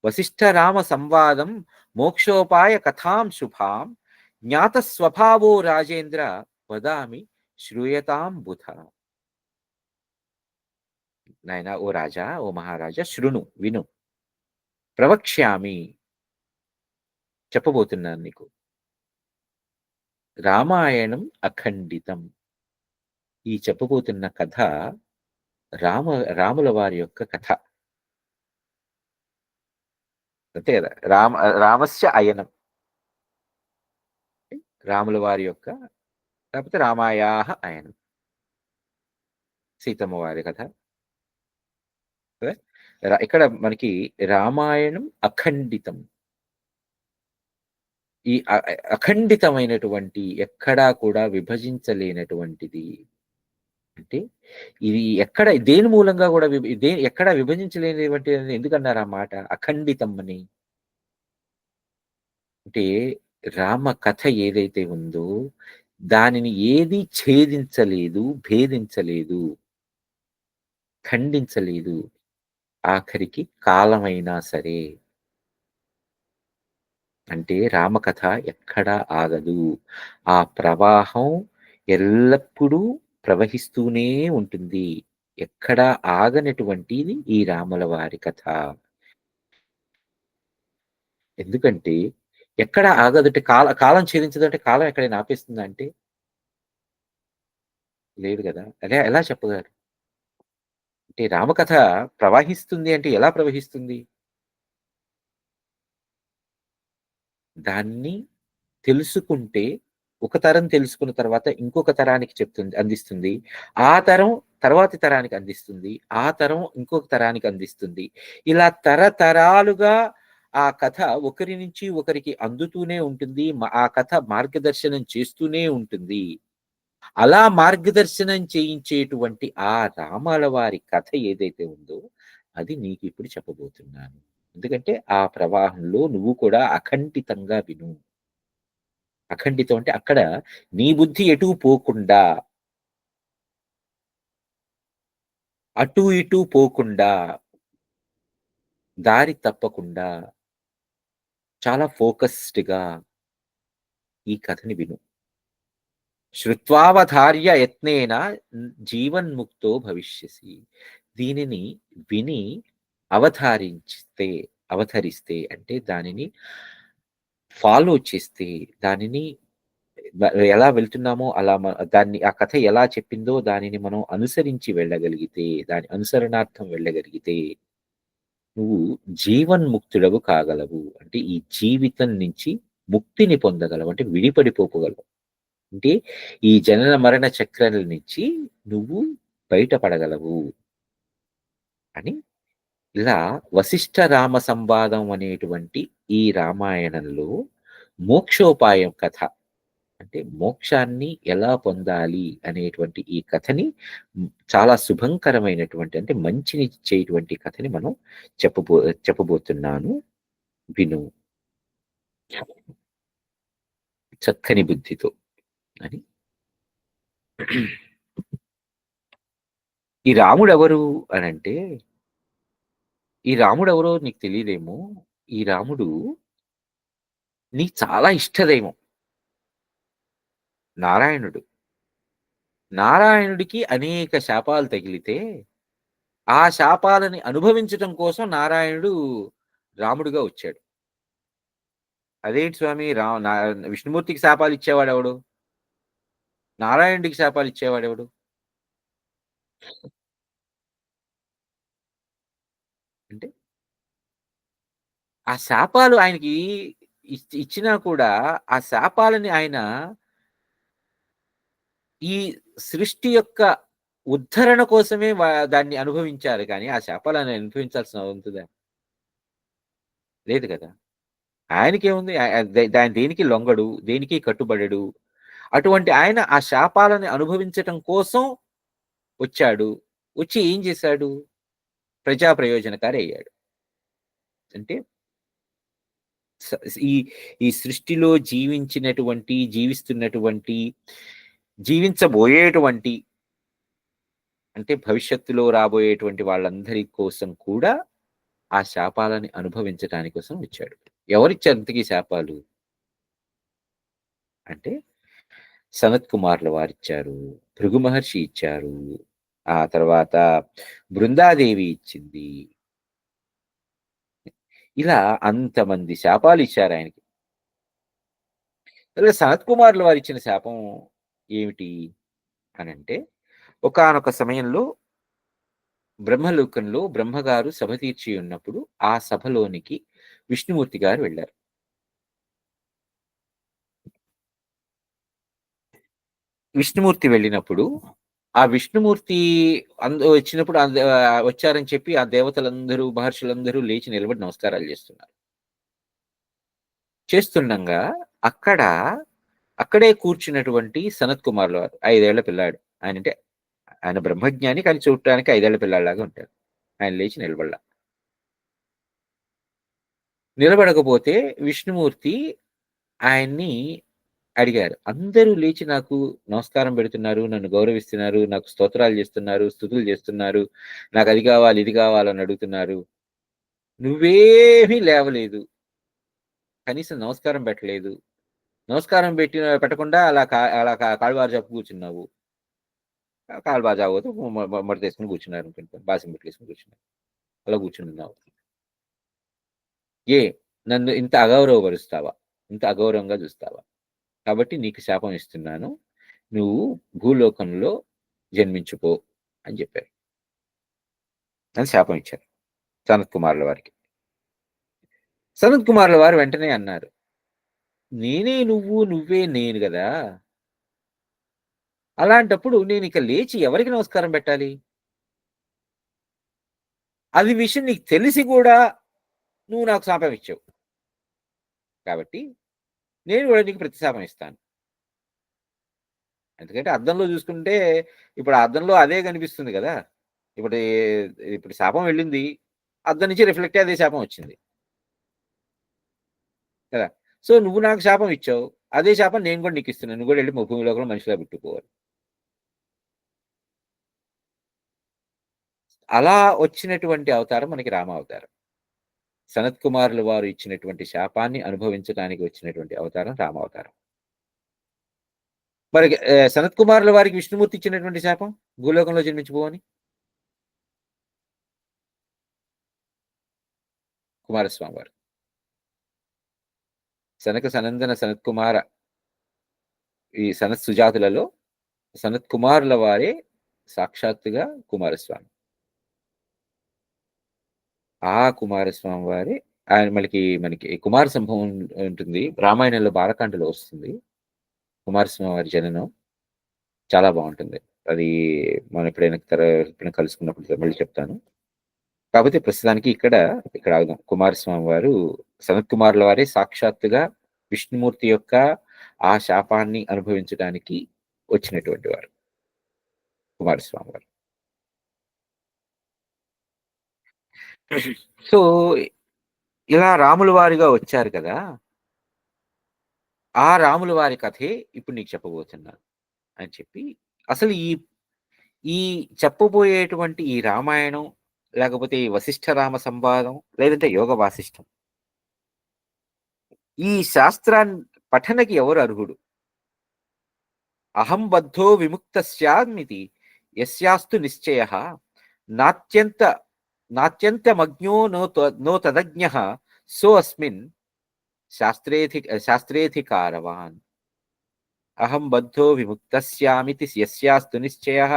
వసిష్ఠరామ సంవాదం మోక్షోపాయ కథాం శుభాం జ్ఞాతస్వభావో రాజేంద్ర వదామి శ్రూయతాం బుధ. నాయనా ఓ రాజా, ఓ మహారాజా శృణు విను. ప్రవక్ష్యామి చెప్పబోతున్నాను నీకు. రామాయణం అఖండితం. ఈ చెప్పబోతున్న కథ రామ రాముల వారి యొక్క కథ. అంతే కదా! రామస్య అయనం. రాముల వారి యొక్క లేకపోతే రామాయాహ అయనం. సీతమ్మ వారి కథ. కదా! ఇక్కడ మనకి రామాయణం అఖండితం. ఈ అఖండితమైనటువంటి ఎక్కడా కూడా విభజించలేనటువంటిది. అంటే ఇది దేని మూలంగా కూడా ఎక్కడా విభజించలేనిటువంటిది ఎందుకన్నారు ఆ మాట అఖండితం అని? అంటే రామ కథ ఏదైతే ఉందో దానిని ఏది ఛేదించలేదు, భేదించలేదు, ఖండించలేదు. ఆఖరికి కాలమైనా సరే. అంటే రామకథ ఎక్కడా ఆగదు. ఆ ప్రవాహం ఎల్లప్పుడూ ప్రవహిస్తూనే ఉంటుంది. ఎక్కడా ఆగనటువంటిది ఈ రాముల వారి కథ. ఎందుకంటే ఎక్కడ ఆగదంటే కాలం ఛేదించదంటే కాలం ఎక్కడైనా ఆపేస్తుందా అంటే? లేదు గదా! ఎలా చెప్పగలరు? అంటే రామకథ ప్రవహిస్తుంది అంటే ఎలా ప్రవహిస్తుంది? దాన్ని తెలుసుకుంటే ఒక తరం తెలుసుకున్న తర్వాత ఇంకొక తరానికి అందిస్తుంది. ఆ తరం తర్వాతి తరానికి అందిస్తుంది. ఆ తరం ఇంకొక తరానికి అందిస్తుంది. ఇలా తరతరాలుగా ఆ కథ ఒకరి నుంచి ఒకరికి అందుతూనే ఉంటుంది. ఆ కథ మార్గదర్శనం చేస్తూనే ఉంటుంది. అలా మార్గదర్శనం చేయించేటువంటి ఆ రామాల వారి కథ ఏదైతే ఉందో అది నీకిప్పుడు చెప్పబోతున్నాను. ఎందుకంటే ఆ ప్రవాహంలో నువ్వు కూడా అఖండితంగా విను. అఖండితం అంటే అక్కడ నీ బుద్ధి ఎటూ పోకుండా, అటూ ఇటూ పోకుండా, దారి తప్పకుండా చాలా ఫోకస్డ్‌గా ఈ కథని విను. శ్రుత్వావధార్య యత్నేన జీవన్ముక్తో భవిష్యసి. దీనిని విని అవతరిస్తే అంటే దానిని ఫాలో చేస్తే, దానిని ఎలా వెళ్తున్నామో అలా దాన్ని ఆ కథ ఎలా చెప్పిందో దానిని మనం అనుసరించి వెళ్ళగలిగితే, దాని అనుసరణార్థం వెళ్ళగలిగితే, నువ్వు జీవన్ముక్తుడవు కాగలవు. అంటే ఈ జీవితం నుంచి ముక్తిని పొందగలవు. అంటే విడిపడిపోగలవు. అంటే ఈ జనన మరణ చక్రాల నుంచి నువ్వు బయటపడగలవు అని ఇలా వశిష్ఠ రామ సంవాదం అనేటువంటి ఈ రామాయణంలో మోక్షోపాయం కథ అంటే మోక్షాన్ని ఎలా పొందాలి అనేటువంటి ఈ కథని చాలా శుభంకరమైనటువంటి అంటే మంచిని ఇచ్చేటువంటి కథని మనం చెప్పబోతున్నాను విను చక్కని బుద్ధితో అని. ఈ రాముడెవరు అనంటే ఈ రాముడెవరో నీకు తెలియదేమో. ఈ రాముడు నీకు చాలా ఇష్టదైవం నారాయణుడు. నారాయణుడికి అనేక శాపాలు తగిలితే, ఆ శాపాలని అనుభవించటం కోసం నారాయణుడు రాముడుగా వచ్చాడు. అదేంటి స్వామి విష్ణుమూర్తికి శాపాలిచ్చేవాడెవడు? నారాయణుడికి శాపాలిచ్చేవాడెవడు? అంటే ఆ శాపాలు ఆయనకి ఇచ్చినా కూడా, ఆ శాపాలని ఆయన ఈ సృష్టి యొక్క ఉద్ధరణ కోసమే దాన్ని అనుభవించారు గానీ, ఆ శాపాలను అనుభవించాల్సిన ఉంటదా? లేదు గదా! ఆయనకేముంది? ఆయన దేనికి లొంగడు, దేనికి కట్టుబడడు. అటువంటి ఆయన ఆ శాపాలను అనుభవించటం కోసం వచ్చాడు. వచ్చి ఏం చేశాడు? ప్రజా ప్రయోజనకారి అయ్యాడు. అంటే స ఈ ఈ సృష్టిలో జీవిస్తున్నటువంటి, జీవించబోయేటువంటి అంటే భవిష్యత్తులో రాబోయేటువంటి వాళ్ళందరి కోసం కూడా ఆ శాపాలని అనుభవించటాని కోసం వచ్చాడు. ఎవరిచ్చారు ఇంతకీ శాపాలు? అంటే సనత్ కుమార్‌ల వారిచ్చారు. భృగు మహర్షి ఇచ్చారు. ఆ తర్వాత బృందాదేవి ఇచ్చింది. ఇలా అంతమంది శాపాలిచ్చారాయనకి. అలాగే సనత్ కుమార్‌ల వారిచ్చిన శాపం ఏమిటి అనంటే, ఒకానొక సమయంలో బ్రహ్మలోకంలో బ్రహ్మగారు సభ తీర్చి ఉన్నప్పుడు, ఆ సభలోనికి విష్ణుమూర్తి గారు వెళ్లారు. విష్ణుమూర్తి వెళ్ళినప్పుడు, ఆ విష్ణుమూర్తి వచ్చినప్పుడు వచ్చారని చెప్పి ఆ దేవతలందరూ, మహర్షులందరూ లేచి నిలబడి నమస్కారాలు చేస్తున్నారు. చేస్తుండంగా అక్కడ, అక్కడే కూర్చున్నటువంటి సనత్ కుమార్‌ల వారు 5 ఏళ్ల పిల్లాడు. ఆయనంటే ఆయన బ్రహ్మజ్ఞాని కానీ చూడటానికి 5 ఏళ్ల పిల్లాడిలాగా ఉంటాడు. ఆయన లేచి నిలబడల. నిలబడకపోతే విష్ణుమూర్తి ఆయన్ని అడిగారు. అందరూ లేచి నాకు నమస్కారం పెడుతున్నారు. నన్ను గౌరవిస్తున్నారు. నాకు స్తోత్రాలు చేస్తున్నారు. స్తుతులు చేస్తున్నారు. నాకది కావాలి, ఇది కావాలని అడుగుతున్నారు. నువ్వేమీ లేవలేదు. కనీసం నమస్కారం పెట్టలేదు. నమస్కారం పెట్టకుండా అలా కాళ్ళు బార్జాపు కూర్చున్నావు. కాళ్ళు బాజావోదు మడతేసుకొని కూర్చున్నారనుకుంటా. బాసిం బట్టలేసుకొని కూర్చున్నారు. అలా కూర్చునున్నావు. ఏ నన్ను ఇంత అగౌరవపరుస్తావా? ఇంత అగౌరవంగా చూస్తావా? కాబట్టి నీకు శాపం ఇస్తున్నాను. నువ్వు భూలోకంలో జన్మించుకో అని చెప్పారు. అని శాపం ఇచ్చారు. సనత్ కుమారుల వారికి. సనత్ కుమారుల వారు వెంటనే అన్నారు. నేనే నువ్వు, నువ్వే నేను గదా! అలాంటప్పుడు నేనిక లేచి ఎవరికి నమస్కారం పెట్టాలి? అది విషయం నీకు తెలిసి గూడా నువ్వు నాకు శాపం ఇచ్చావు. కాబట్టి నేను గూడా నీకు ప్రతిశాపం ఇస్తాను. ఎందుకంటే అద్దంలో చూసుకుంటే ఇప్పుడు ఆ అద్దంలో అదే కనిపిస్తుంది గదా! ఇప్పుడు ఇప్పుడు శాపం వెళ్ళింది. అద్దం నుంచి రిఫ్లెక్ట్ అయ్యి అదే శాపం వచ్చింది. కదా! సో, నువ్వు నాకు శాపం ఇచ్చావు. అదే శాపం నేను కూడా నీకిస్తున్నాను. నువ్వు కూడా ఎళ్లి భూమిలోకంలో మనిషిలా పుట్టుకోవాలి. అలా వచ్చినటువంటి అవతారం మనకి రామావతారం. సనత్ కుమారుల వారు ఇచ్చినటువంటి శాపాన్ని అనుభవించడానికి వచ్చినటువంటి అవతారం రామావతారం. మరి సనత్ కుమారుల వారికి విష్ణుమూర్తి ఇచ్చినటువంటి శాపం భూలోకంలో జన్మించిపో అని కుమారస్వామి వారు. సనక సనందన సనత్కుమార ఈ సనత్ సుజాతులలో సనత్ కుమారుల వారే సాక్షాత్తుగా కుమారస్వామి. ఆ కుమారస్వామి వారే ఆయన మనకి కుమార సంభవం ఉంటుంది. రామాయణంలో బాలకాండలో వస్తుంది. కుమారస్వామి వారి జననం చాలా బావుంటుంది. అది మనం ఎప్పుడైనా కలుసుకున్నప్పుడు మళ్ళీ చెప్తాను. కాపోతే ప్రస్తుతానికి ఇక్కడ ఆగుదాం. కుమారస్వామి వారు సనత్ కుమారుల వారే సాక్షాత్తుగా విష్ణుమూర్తి యొక్క ఆ శాపాన్ని అనుభవించడానికి వచ్చినటువంటి వారు కుమారస్వామి వారు. సో, ఇలా రాముల వారిగా వచ్చారు కదా! ఆ రాముల వారి కథే ఇప్పుడు నీకు చెప్పబోతున్నాను అని చెప్పి అసలు ఈ చెప్పబోయేటువంటి ఈ రామాయణం, లేకపోతే ఈ వశిష్ఠ రామ సంవాదం, లేదంటే యోగ వాసిష్టం. ఈ శాస్త్రాన్ని పఠనకి ఎవరు అర్హుడు? అహం బద్ధో విముక్త స్యామితి యస్యాస్తు నిశ్చయ నాత్యంత నాత్యంతమజ్ఞో నో తదజ్ఞ సో అస్మిన్ శాస్త్రేధికారవాన్. అహం బద్ధో విముక్తస్యామితి యస్యాస్తు నిశ్చయః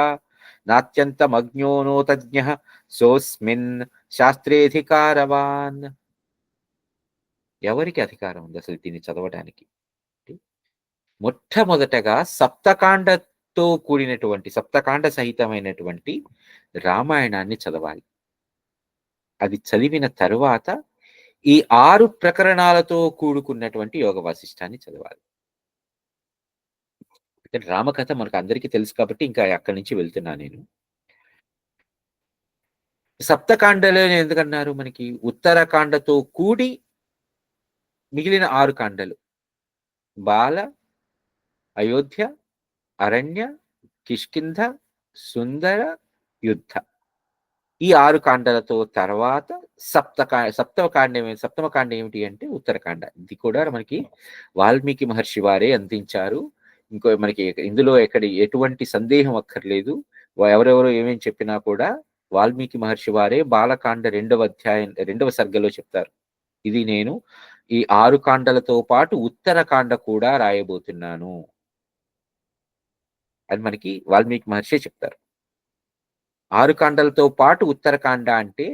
నాత్యంతమజ్ఞో నో తజ్ఞః సోస్మిన్ శాస్త్రేధికారవాన్. ఎవరికి అధికారం ఉంది అసలు దీన్ని చదవడానికి? మొట్టమొదటగా సప్తకాండతో కూడినటువంటి సప్తకాండ సహితమైనటువంటి రామాయణాన్ని చదవాలి. అది చదివిన తరువాత ఈ 6 ప్రకరణాలతో కూడుకున్నటువంటి యోగ వాసిష్టాన్ని చదవాలి. రామకథ మనకు అందరికీ తెలుసు కాబట్టి ఇంకా అక్కడి నుంచి వెళ్తున్నా నేను. సప్తకాండలు ఎందుకన్నారు మనకి? ఉత్తరకాండతో కూడి మిగిలిన 6 కాండలు బాల, అయోధ్య, అరణ్య, కిష్కింధ, సుందర, యుద్ధ. ఈ 6 కాండలతో తర్వాత సప్తమ కాండం ఏమిటి అంటే ఉత్తరకాండ. ఇది కూడా మనకి వాల్మీకి మహర్షి వారే అందించారు. ఇంకో మనకి ఇందులో ఎటువంటి సందేహం అక్కర్లేదు. ఎవరెవరు ఏమేమి చెప్పినా కూడా వాల్మీకి మహర్షి వారే బాలకాండ 2వ అధ్యాయం 2వ సర్గలో చెప్తారు. ఇది నేను ఈ 6 కాండలతో పాటు ఉత్తరకాండ కూడా రాయబోతున్నాను అని మనకి వాల్మీకి మహర్షి చెప్తారు. 6 కాండలతో పాటు ఉత్తరకాండ అంటే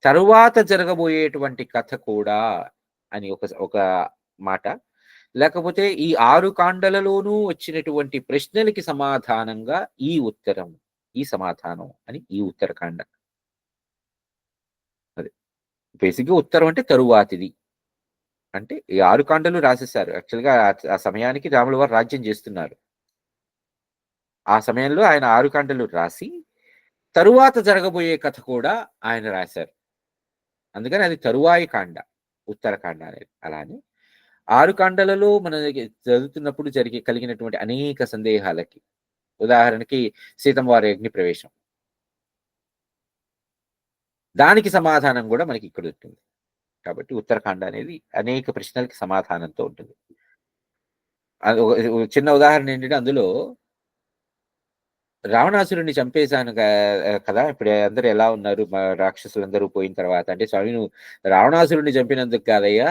తరువాత జరగబోయేటువంటి కథ కూడా అని ఒక మాట. లేకపోతే ఈ 6 కాండలలోనూ వచ్చినటువంటి ప్రశ్నలకి సమాధానంగా ఈ ఉత్తరం, ఈ సమాధానం అని ఈ ఉత్తరకాండ. అది బేసిక్గా ఉత్తరం అంటే తరువాతిది. అంటే ఈ 6 కాండలు రాసేసారు. యాక్చువల్గా ఆ సమయానికి రాముల వారు రాజ్యం చేస్తున్నారు. ఆ సమయంలో ఆయన 6 కాండలు రాసి తరువాత జరగబోయే కథ కూడా ఆయన రాశారు. అందుకని అది తరువాయి కాండ, ఉత్తరకాండ అనేది. అలానే 6 కాండలలో మన చదువుతున్నప్పుడు కలిగినటువంటి అనేక సందేహాలకి, ఉదాహరణకి సీతమ్మ వారి అగ్ని ప్రవేశం, దానికి సమాధానం కూడా మనకి ఇక్కడ ఉంటుంది. కాబట్టి ఉత్తరకాండ అనేది అనేక ప్రశ్నలకి సమాధానంతో ఉంటుంది. అది చిన్న ఉదాహరణ ఏంటంటే అందులో రావణాసురుడిని చంపేశాను కదా, ఇప్పుడు అందరూ ఎలా ఉన్నారు రాక్షసులందరూ పోయిన తర్వాత అంటే, స్వామి నువ్వు రావణాసురుడిని చంపినందుకు కాదయ్యా,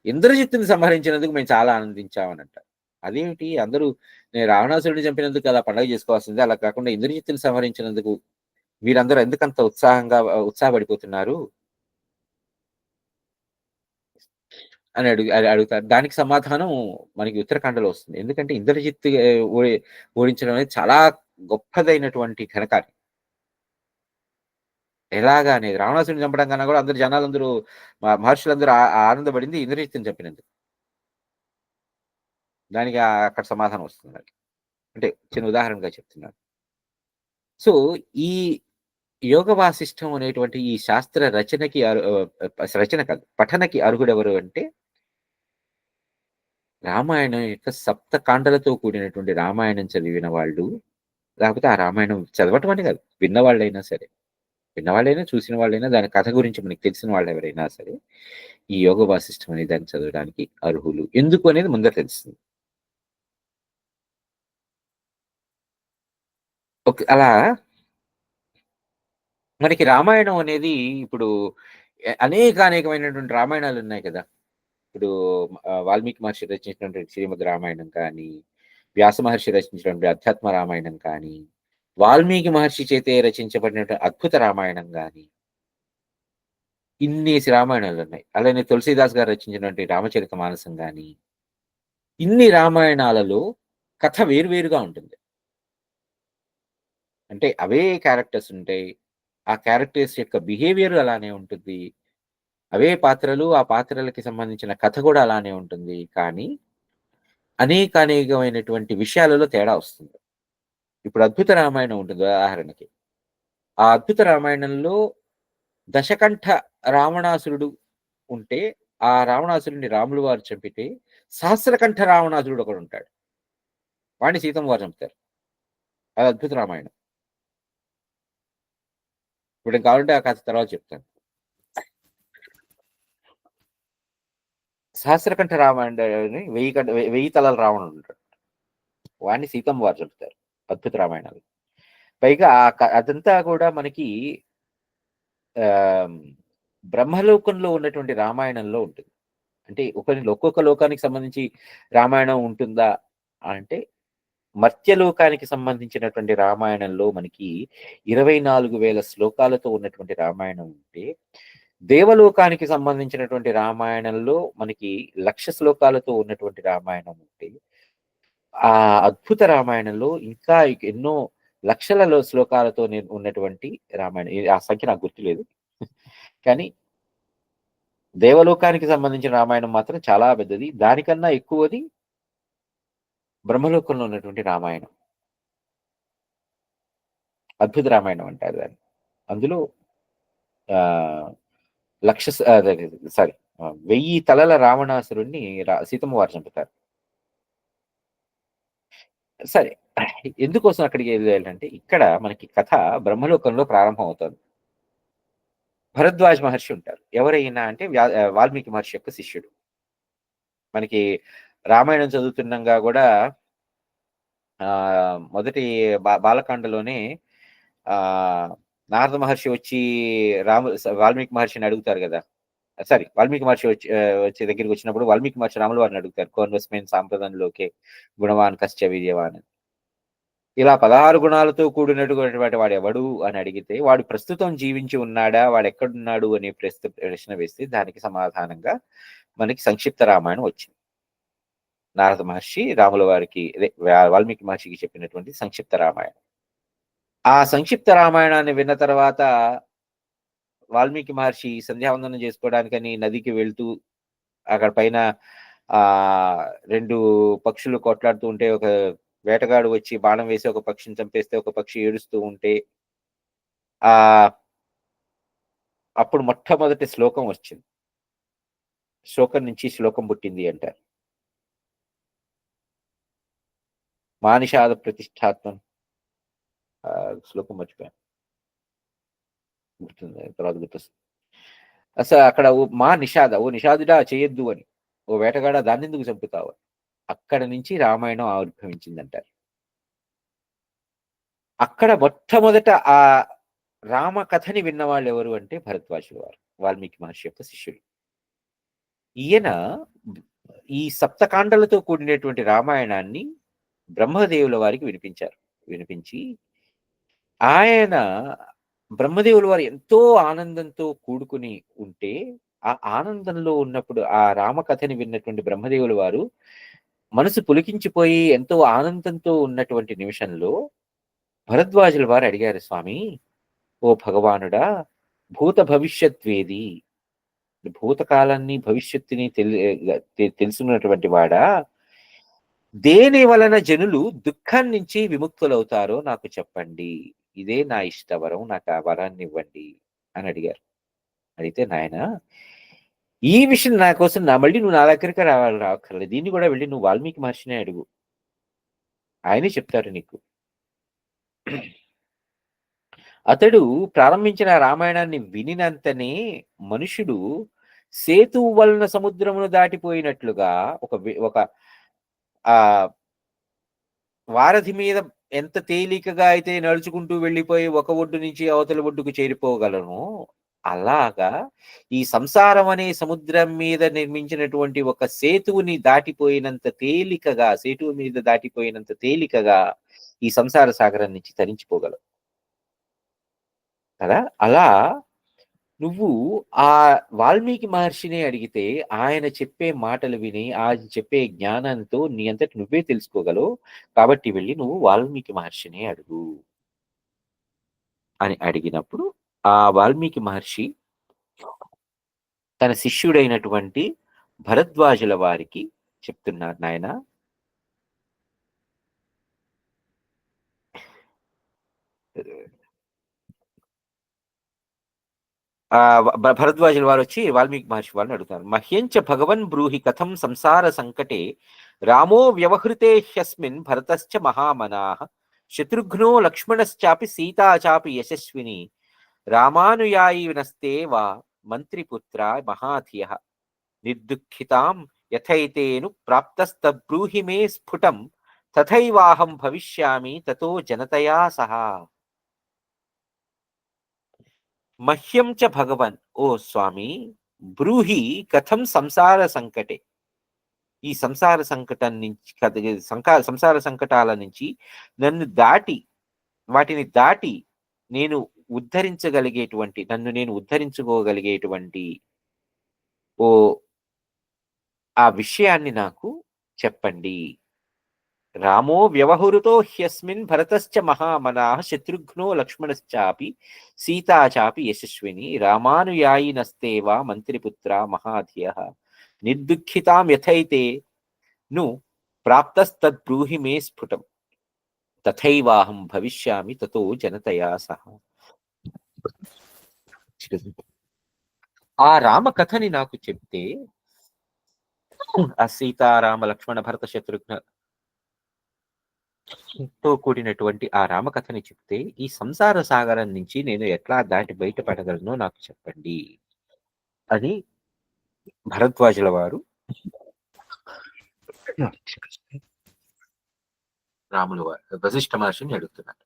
ఇంద్రజిత్తుని సంహరించినందుకు మేము చాలా ఆనందించామనంట. అదేమిటి అందరూ నేను రావణాసురుడిని చంపినందుకు కదా పండుగ చేసుకోవాల్సిందే, అలా కాకుండా ఇంద్రజిత్తుని సంహరించినందుకు మీరందరూ ఎందుకంత ఉత్సాహపడిపోతున్నారు అని అడుగుతారు. దానికి సమాధానం మనకి ఉత్తరాఖండలో వస్తుంది. ఎందుకంటే ఇంద్రజిత్ ఓడించడం అనేది చాలా గొప్పదైనటువంటి ఘనకార్యం. ఎలాగా అనేది రావణాసురుని చంపడం కన్నా కూడా జనాలందరూ మహర్షులందరూ ఆనందపడింది ఇంద్రజిత్తుని చంపినందుకు. దానికి అక్కడ సమాధానం వస్తుంది. అంటే చిన్న ఉదాహరణగా చెప్తున్నాను. సో ఈ యోగ వాసిష్టం అనేటువంటి ఈ శాస్త్ర రచన కాదు, పఠనకి అర్హుడెవరు అంటే రామాయణం యొక్క సప్తకాండలతో కూడినటువంటి రామాయణం చదివిన వాళ్ళు, లేకపోతే ఆ రామాయణం చదవటం అని కాదు, విన్నవాళ్ళైనా సరే, విన్నవాళ్ళైనా చూసిన వాళ్ళైనా దాని కథ గురించి మనకి తెలిసిన వాళ్ళు ఎవరైనా సరే ఈ యోగ వాసిష్టం అనే దాన్ని చదవడానికి అర్హులు. ఎందుకు అనేది ముందర తెలుస్తుంది. అలా మనకి రామాయణం అనేది ఇప్పుడు అనేకమైనటువంటి రామాయణాలు ఉన్నాయి కదా. ఇప్పుడు వాల్మీకి మహర్షి రచించినటువంటి శ్రీమద్ రామాయణం కానీ, వ్యాస మహర్షి రచించినటువంటి అధ్యాత్మ రామాయణం కానీ, వాల్మీకి మహర్షి చేతే రచించబడినటువంటి అద్భుత రామాయణం కానీ, ఇన్నేసి రామాయణాలు ఉన్నాయి. అలానే తులసీదాస్ గారు రచించినటువంటి రామచరిత మానసం కానీ, ఇన్ని రామాయణాలలో కథ వేరువేరుగా ఉంటుంది. అంటే అవే క్యారెక్టర్స్ ఉంటాయి, ఆ క్యారెక్టర్స్ యొక్క బిహేవియర్ అలానే ఉంటుంది, అవే పాత్రలు, ఆ పాత్రలకి సంబంధించిన కథ కూడా అలానే ఉంటుంది. కానీ అనేకమైనటువంటి విషయాలలో తేడా వస్తుంది. ఇప్పుడు అద్భుత రామాయణం ఉంటుంది ఉదాహరణకి. ఆ అద్భుత రామాయణంలో దశకంఠ రావణాసురుడు ఉంటే, ఆ రావణాసురుడిని రాములు వారు చంపితే సహస్రకంఠ రావణాసురుడు ఒకడు ఉంటాడు, వాడిని సీతమ్మ వారు చంపుతారు. అది అద్భుత రామాయణం. ఇప్పుడు కావాలంటే ఆ కథ తర్వాత చెప్తాను. సహస్రకంఠ రామాయణని 1000 తలల రావణుడు ఉంటాడు. వాడిని సీతమ్మ వారు చెప్తారు అద్భుత రామాయణాలు. పైగా అదంతా కూడా మనకి బ్రహ్మలోకంలో ఉన్నటువంటి రామాయణంలో ఉంటుంది. అంటే ఒక్కొక్క లోకానికి సంబంధించి రామాయణం ఉంటుందా అంటే, మర్త్యలోకానికి సంబంధించినటువంటి రామాయణంలో మనకి 24,000 శ్లోకాలతో ఉన్నటువంటి రామాయణం ఉంటే, దేవలోకానికి సంబంధించినటువంటి రామాయణంలో మనకి 1,00,000 శ్లోకాలతో ఉన్నటువంటి రామాయణం ఉంటే, ఆ అద్భుత రామాయణంలో ఇంకా ఎన్నో లక్షలలో శ్లోకాలతో ఉన్నటువంటి రామాయణం. ఆ సంఖ్య నాకు గుర్తులేదు. కానీ దేవలోకానికి సంబంధించిన రామాయణం మాత్రం చాలా పెద్దది. దానికన్నా ఎక్కువది బ్రహ్మలోకంలో ఉన్నటువంటి రామాయణం. అద్భుత రామాయణం అంటారు దాన్ని. అందులో 1000 తలల రావణాసురుణ్ణి సీతమ్మ వారు చంపుతారు. సరే, ఎందుకోసం అక్కడికి వెళ్ళాలంటే, ఇక్కడ మనకి కథ బ్రహ్మలోకంలో ప్రారంభం అవుతుంది. భరద్వాజ్ మహర్షి ఉంటారు. ఎవరైనా అంటే వాల్మీకి మహర్షి యొక్క శిష్యుడు. మనకి రామాయణం చదువుతున్నాగా కూడా మొదటి బాలకాండలోనే నారద మహర్షి వచ్చి వాల్మీకి మహర్షిని అడుగుతారు కదా. వాల్మీకి మహర్షి వచ్చే దగ్గరికి వచ్చినప్పుడు వాల్మీకి మహర్షి రాముల వారిని అడుగుతారు, కోన్వస్మేన్ సాంప్రదంలోకే గుణవాన్ కశ్చ విజయవాన్. ఇలా 16 గుణాలతో కూడినటువంటి వాడు ఎవడు అని అడిగితే, వాడు ప్రస్తుతం జీవించి ఉన్నాడా, వాడు ఎక్కడున్నాడు అనే ప్రశ్న వేస్తే దానికి సమాధానంగా మనకి సంక్షిప్త రామాయణం వచ్చింది. నారద మహర్షి రాముల వారికి వాల్మీకి మహర్షికి చెప్పినటువంటి సంక్షిప్త రామాయణం. ఆ సంక్షిప్త రామాయణాన్ని విన్న తర్వాత వాల్మీకి మహర్షి సంధ్యావందనం చేసుకోవడానికని నదికి వెళ్తూ, అక్కడ పైన 2 పక్షులు కొట్లాడుతూ ఉంటే, ఒక వేటగాడు వచ్చి బాణం వేసి ఒక పక్షిని చంపేస్తే ఒక పక్షి ఏడుస్తూ ఉంటే, అప్పుడు మొట్టమొదటి శ్లోకం వచ్చింది. శ్లోకం నుంచి శ్లోకం పుట్టింది అంటారు. మానిషాద ప్రతిష్టాత్మం, శ్లోకం మర్చిపోయాను, గుర్తుంది తర్వాత గుర్తొస్తుంది. అసలు అక్కడ మా నిషాద, ఓ నిషాదుడా చేయొద్దు అని, ఓ వేటగాడ దాన్ని ఎందుకు చంపుతావు. అక్కడ నుంచి రామాయణం ఆవిర్భవించిందంటారు. అక్కడ మొట్టమొదట ఆ రామ కథని విన్నవాళ్ళు ఎవరు అంటే భరద్వాజుల వారు, వాల్మీకి మహర్షి యొక్క శిష్యుడు. ఈయన ఈ సప్తకాండలతో కూడినటువంటి రామాయణాన్ని బ్రహ్మదేవుల వారికి వినిపించి ఆయన బ్రహ్మదేవుల వారు ఎంతో ఆనందంతో కూడుకుని ఉంటే, ఆ ఆనందంలో ఉన్నప్పుడు ఆ రామకథని విన్నటువంటి బ్రహ్మదేవుల వారు మనసు పులికించిపోయి ఎంతో ఆనందంతో ఉన్నటువంటి నిమిషంలో భరద్వాజుల వారు అడిగారు, స్వామి, ఓ భగవానుడా, భూత భవిష్యత్వేది, భూతకాలాన్ని భవిష్యత్తుని తెలుసుకున్నటువంటి వాడా, దేని వలన జనులు దుఃఖం నుంచి విముక్తులవుతారో నాకు చెప్పండి, ఇదే నా ఇష్టవరం, నాకు ఆ వరాన్ని ఇవ్వండి అని అడిగారు. అడిగితే, నాయన, ఈ విషయం నా కోసం మళ్ళీ నువ్వు నా దగ్గరికి రావక్కర్లేదు, దీన్ని కూడా వెళ్ళి నువ్వు వాల్మీకి మహర్షినే అడుగు, ఆయనే చెప్తారు నీకు. అతడు ప్రారంభించిన రామాయణాన్ని వినినంతనే మనుషుడు సేతువు వలన సముద్రమును దాటిపోయినట్లుగా ఒక వారధి మీద ఎంత తేలికగా అయితే నడుచుకుంటూ వెళ్ళిపోయి ఒక ఒడ్డు నుంచి అవతల ఒడ్డుకు చేరిపోగలను, అలాగా ఈ సంసారం అనే సముద్రం మీద నిర్మించినటువంటి ఒక సేతువు మీద దాటిపోయినంత తేలికగా ఈ సంసార సాగరం నుంచి తరించిపోగలవు కదా. అలా నువ్వు ఆ వాల్మీకి మహర్షిని అడిగితే ఆయన చెప్పే మాటలు విని, ఆయన చెప్పే జ్ఞానంతో నీ అంతటి నువ్వే తెలుసుకోగలవు, కాబట్టి వెళ్ళి నువ్వు వాల్మీకి మహర్షిని అడుగు అని అడిగినప్పుడు, ఆ వాల్మీకి మహర్షి తన శిష్యుడైనటువంటి భరద్వాజుల వారికి చెప్తున్నారు, నాయన, భరద్వాజుల వారు వచ్చి వాల్మీకి మహర్షి వారిని అడుగుతారు, మహ్యంచ భగవన్ బ్రూహి కథం సంసార సంకటే రామో వ్యవహృతే హ్యస్మిన్ భరతశ్చ మహామనాః శత్రుఘ్నో లక్ష్మణశ్చాపి సీతా చాపి యశస్విని రామానుయాయి నస్తే వా మంత్రిపుత్ర మహాధియః. నిర్దుఃఖితాం యథైతేను ప్రాప్తస్తబ్రూహి మే స్ఫుటం తథైవాహం భవిష్యామి తతో జనతయా సహా. మహ్యం చ భగవన్, ఓ స్వామి, బ్రూహి కథం సంసార సంకటే, ఈ సంసార సంకటం నుంచి సంసార సంకటాల నుంచి నన్ను దాటి, వాటిని దాటి నేను ఉద్ధరించగలిగేటువంటి, నన్ను నేను ఉద్ధరించుకోగలిగేటువంటి ఓ ఆ విషయాన్ని నాకు చెప్పండి. రామో వ్యవహృతో హ్యస్మిన్ భరతశ్చ మహామనాః శత్రుఘ్నో లక్ష్మణశ్చాపి సీతా చాపి యశస్విని రామానుయాయినస్తేవా మంత్రిపుత్ర మహాధియః నిర్దుఃఖితాం యథైతే ను ప్రాప్తస్తద్బ్రూహి మే స్ఫుటం తథైవాహం భవిష్యామి తతో జనతయా సహ. ఆ రామ కథని నాకు చెప్తే, ఆ సీతారామ లక్ష్మణ భరత శత్రుఘ్న తో కూడినటువంటి ఆ రామకథని చెప్తే ఈ సంసార సాగరం నుంచి నేను ఎట్లా దాటి బయటపడగలను నాకు చెప్పండి అని భరద్వాజుల వారు రాముల వారు వశిష్ఠ మహర్షిని అడుగుతున్నారు.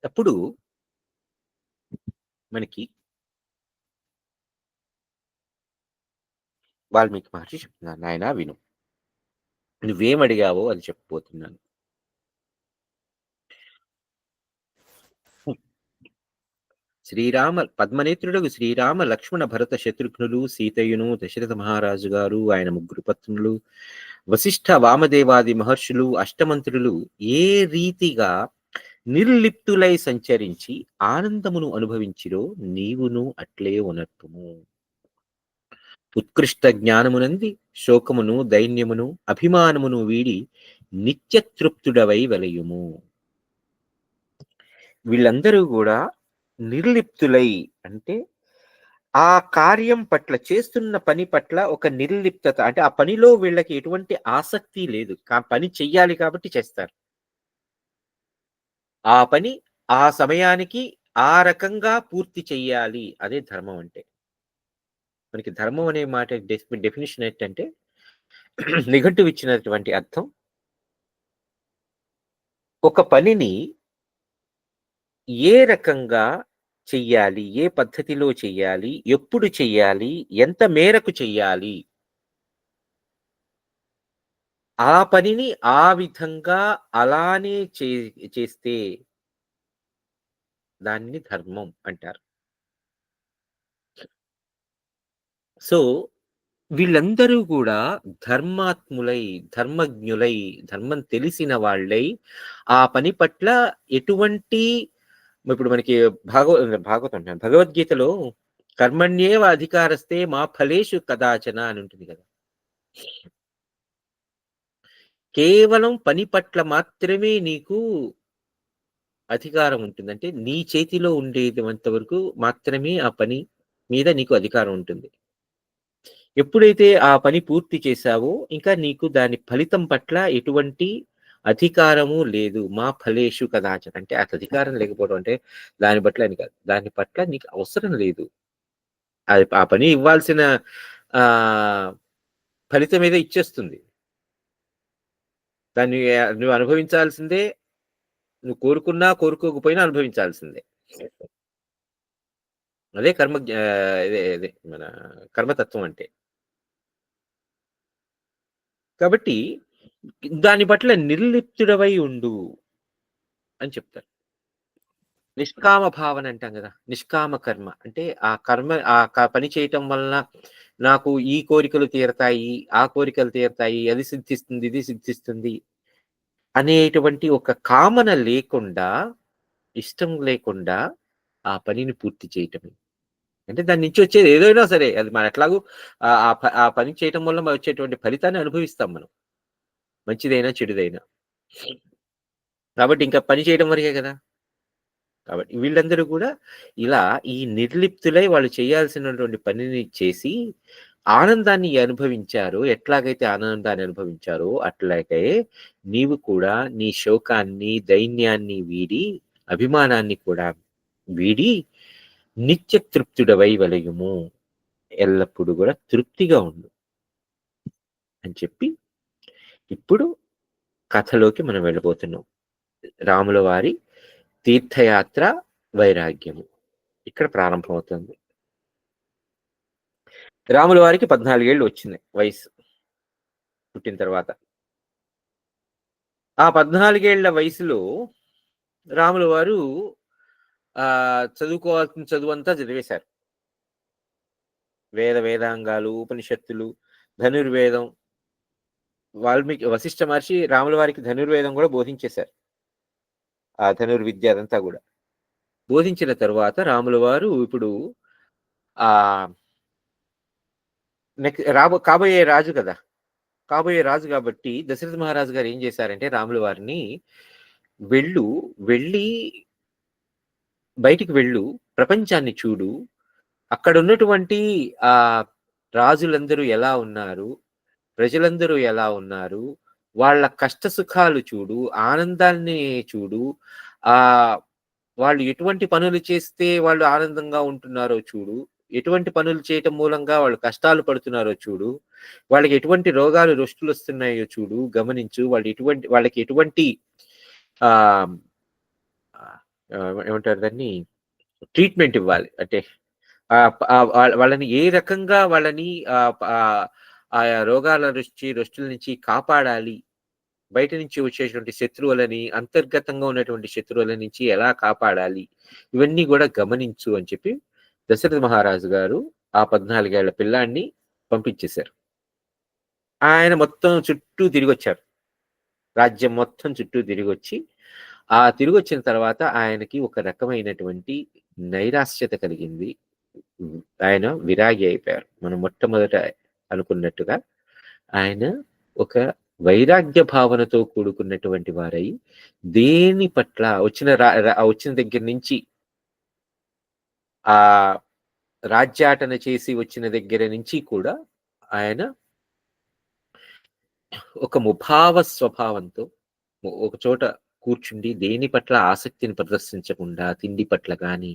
అప్పుడు మనకి వాల్మీకి మహర్షి చెప్తున్నారు, నాయన విను, నువ్వేం అడిగావో అది చెప్పబోతున్నాను. పద్మనేత్రుడు శ్రీరామ లక్ష్మణ భరత శత్రుఘ్నులు సీతయ్యను దశరథ మహారాజు గారు ఆయన ముగ్గురు పత్నులు వశిష్ఠ వామదేవాది మహర్షులు అష్టమంత్రులు ఏ రీతిగా నిర్లిప్తులై సంచరించి ఆనందమును అనుభవించిరో నీవును అట్లే ఉనర్పుము. ఉత్కృష్ట జ్ఞానమునంది శోకమును దైన్యమును అభిమానమును వీడి నిత్యతృప్తుడవై వెలయుము. వీళ్ళందరూ కూడా నిర్లిప్తులై అంటే ఆ కార్యం పట్ల, చేస్తున్న పని పట్ల ఒక నిర్లిప్తత, అంటే ఆ పనిలో వీళ్ళకి ఎటువంటి ఆసక్తి లేదు, పని చెయ్యాలి కాబట్టి చేస్తారు. ఆ పని ఆ సమయానికి ఆ రకంగా పూర్తి చెయ్యాలి, అదే ధర్మం అంటే. మనకి ధర్మం అనే మాట డెఫినేషన్ ఏంటంటే నిఘంటువు ఇచ్చినటువంటి అర్థం, ఒక పనిని ఏ రకంగా చెయ్యాలి, ఏ పద్ధతిలో చెయ్యాలి, ఎప్పుడు చెయ్యాలి, ఎంత మేరకు చెయ్యాలి, ఆ పనిని ఆ విధంగా అలానే చేస్తే దాన్ని ధర్మం అంటారు. సో వీళ్ళందరూ కూడా ధర్మాత్ములై, ధర్మజ్ఞులై, ధర్మం తెలిసిన వాళ్ళై ఆ పని పట్ల ఎటువంటి, ఇప్పుడు మనకి భాగవతం భగవద్గీతలో కర్మణ్యేవ అధికారస్తే మా ఫలేషు కదాచన అని ఉంటుంది కదా. కేవలం పని పట్ల మాత్రమే నీకు అధికారం ఉంటుంది, అంటే నీ చేతిలో ఉండేంత వరకు మాత్రమే ఆ పని మీద నీకు అధికారం ఉంటుంది. ఎప్పుడైతే ఆ పని పూర్తి చేశావో ఇంకా నీకు దాని ఫలితం పట్ల ఎటువంటి అధికారము లేదు. మా ఫలేషు కదాచన అంటే అట్లా అధికారం లేకపోవడం అంటే దాని పట్ల అని కాదు, దాని పట్ల నీకు అవసరం లేదు. అది ఆ పని ఇవ్వాల్సిన ఆ ఫలితం ఏదో ఇచ్చేస్తుంది, దాన్ని నువ్వు అనుభవించాల్సిందే, నువ్వు కోరుకున్నా కోరుకోకపోయినా అనుభవించాల్సిందే. అదే ఇదే మన కర్మతత్వం అంటే. కాబట్టి దాని పట్ల నిర్లిప్తుడవై ఉండు అని చెప్తారు. నిష్కామ భావన అంటాం కదా, నిష్కామ కర్మ అంటే ఆ కర్మ పని చేయటం వలన నాకు ఈ కోరికలు తీరతాయి, ఆ కోరికలు తీరతాయి, అది సిద్ధిస్తుంది, ఇది సిద్ధిస్తుంది అనేటువంటి ఒక కామన లేకుండా, ఇష్టం లేకుండా ఆ పనిని పూర్తి చేయటమే. అంటే దాని నుంచి వచ్చేది ఏదైనా సరే, అది మనం ఎట్లాగూ ఆ పని చేయటం వల్ల వచ్చేటువంటి ఫలితాన్ని అనుభవిస్తాం మనం, మంచిదైనా చెడుదైనా. కాబట్టి ఇంకా పని చేయడం వరకే కదా. కాబట్టి వీళ్ళందరూ కూడా ఇలా ఈ నిర్లిప్తులై వాళ్ళు చేయాల్సినటువంటి పనిని చేసి ఆనందాన్ని అనుభవించారు. ఎట్లాగైతే ఆనందాన్ని అనుభవించారో అట్లాగే నీవు కూడా నీ శోకాన్ని, దైన్యాన్ని వీడి, అభిమానాన్ని కూడా వీడి నిత్య తృప్తుడవై వలయుము. ఎల్లప్పుడూ కూడా తృప్తిగా ఉండు అని చెప్పి ఇప్పుడు కథలోకి మనం వెళ్ళిపోతున్నాం. రాముల వారి తీర్థయాత్ర వైరాగ్యము ఇక్కడ ప్రారంభమవుతుంది. రాముల వారికి 14 ఏళ్ళు వచ్చింది వయసు పుట్టిన తర్వాత. ఆ 14 ఏళ్ల వయసులో రాముల వారు చదువుకోవాల్సిన చదువంతా చదివేశారు. వేదాంగాలు, ఉపనిషత్తులు, ధనుర్వేదం, వాల్మీకి వశిష్ఠ మహర్షి రాముల వారికి ధనుర్వేదం కూడా బోధించేశారు. ఆ ధనుర్విద్య అదంతా కూడా బోధించిన తరువాత రాముల వారు ఇప్పుడు ఆ కాబోయే రాజు కదా, కాబోయే రాజు కాబట్టి దశరథ మహారాజు గారు ఏం చేశారంటే రాముల వారిని వెళ్ళి బయటికి వెళ్ళు, ప్రపంచాన్ని చూడు, అక్కడ ఉన్నటువంటి ఆ రాజులందరూ ఎలా ఉన్నారు, ప్రజలందరూ ఎలా ఉన్నారు, వాళ్ళ కష్ట సుఖాలు చూడు, ఆనందాన్ని చూడు, వాళ్ళు ఎటువంటి పనులు చేస్తే వాళ్ళు ఆనందంగా ఉంటున్నారో చూడు, ఎటువంటి పనులు చేయటం మూలంగా వాళ్ళు కష్టాలు పడుతున్నారో చూడు, వాళ్ళకి ఎటువంటి రోగాలు రొష్టులు వస్తున్నాయో చూడు, గమనించు, వాళ్ళకి ఎటువంటి ఏమంటారు దాన్ని, ట్రీట్మెంట్ ఇవ్వాలి, అంటే వాళ్ళని ఏ రకంగా వాళ్ళని ఆ రోగాల రొష్టుల నుంచి కాపాడాలి, బయట నుంచి వచ్చేటువంటి శత్రువులని, అంతర్గతంగా ఉన్నటువంటి శత్రువుల నుంచి ఎలా కాపాడాలి, ఇవన్నీ కూడా గమనించు అని చెప్పి దశరథ మహారాజు గారు ఆ 14 ఏళ్ల పిల్లాన్ని పంపించేశారు. ఆయన మొత్తం చుట్టూ తిరిగి వచ్చారు, రాజ్యం మొత్తం చుట్టూ తిరిగి వచ్చి, తిరిగి వచ్చిన తర్వాత ఆయనకి ఒక రకమైనటువంటి నైరాశ్యత కలిగింది. ఆయన విరాగి అయిపోయారు. మనం మొట్టమొదట అనుకున్నట్టుగా ఆయన ఒక వైరాగ్య భావనతో కూడుకున్నటువంటి వారై, దేని పట్ల వచ్చిన దగ్గర నుంచి, ఆ రాజ్యాటన చేసి వచ్చిన దగ్గర నుంచి కూడా ఆయన ఒక ముభావ స్వభావంతో ఒక చోట కూర్చుండి దేని పట్ల ఆసక్తిని ప్రదర్శించకుండా, తిండి పట్ల గాని,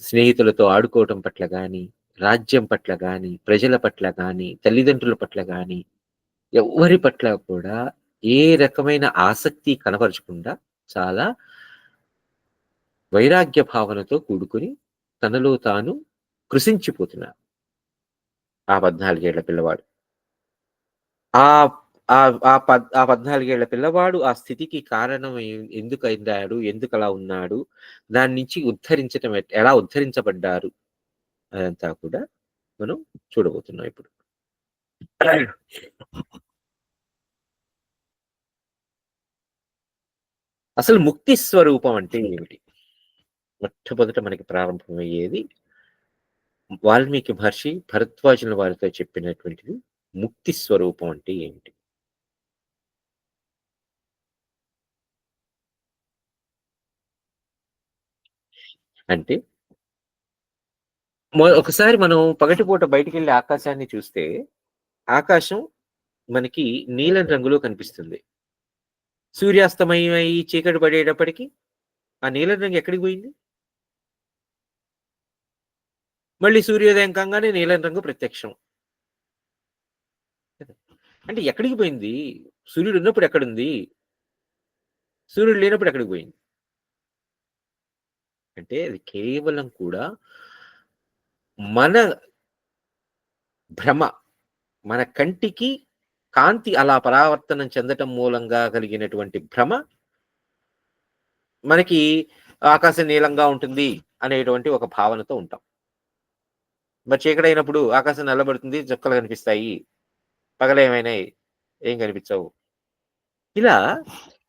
స్నేహితులతో ఆడుకోవటం పట్ల గాని, రాజ్యం పట్ల గాని, ప్రజల పట్ల గాని, తల్లిదండ్రుల పట్ల గాని, ఎవరి పట్ల కూడా ఏ రకమైన ఆసక్తి కనపరచకుండా చాలా వైరాగ్య భావనతో కూడుకుని తనలో తాను కృషించిపోతున్నారు ఆ 14 ఏళ్ల పిల్లవాడు. ఆ 14 ఏళ్ల పిల్లవాడు ఆ స్థితికి కారణం ఎందుకు అయ్యాడు, ఎందుకు అలా ఉన్నాడు, దాని నుంచి ఉద్ధరించటం ఎలా ఉద్ధరించబడ్డారు, అదంతా కూడా మనం చూడబోతున్నాం ఇప్పుడు. అసలు ముక్తి స్వరూపం అంటే ఏమిటి? మొట్టమొదట మనకి ప్రారంభమయ్యేది వాల్మీకి మహర్షి భరద్వాజుల వారితో చెప్పినటువంటిది. ముక్తి స్వరూపం అంటే ఏమిటి? అంటే ఒకసారి మనం పగటిపూట బయటికెళ్ళి ఆకాశాన్ని చూస్తే ఆకాశం మనకి నీలం రంగులో కనిపిస్తుంది. సూర్యాస్తమయం అయ్యి చీకటి పడేటప్పటికి ఆ నీలం రంగు ఎక్కడికి పోయింది? మళ్ళీ సూర్యోదయం కాగానే నీలం రంగు ప్రత్యక్షం. అంటే ఎక్కడికి పోయింది? సూర్యుడు ఉన్నప్పుడు ఎక్కడుంది? సూర్యుడు లేనప్పుడు ఎక్కడికి పోయింది? అంటే అది కేవలం కూడా మన భ్రమ, మన కంటికి కాంతి అలా పరావర్తనం చెందటం మూలంగా కలిగినటువంటి భ్రమ మనకి ఆకాశం నీలంగా ఉంటుంది అనేటువంటి ఒక భావనతో ఉంటాం. మరి చీకటైనప్పుడు ఆకాశం నల్లబడుతుంది, చుక్కలు కనిపిస్తాయి, పగలేమైనాయి, ఏం కనిపించవు. ఇలా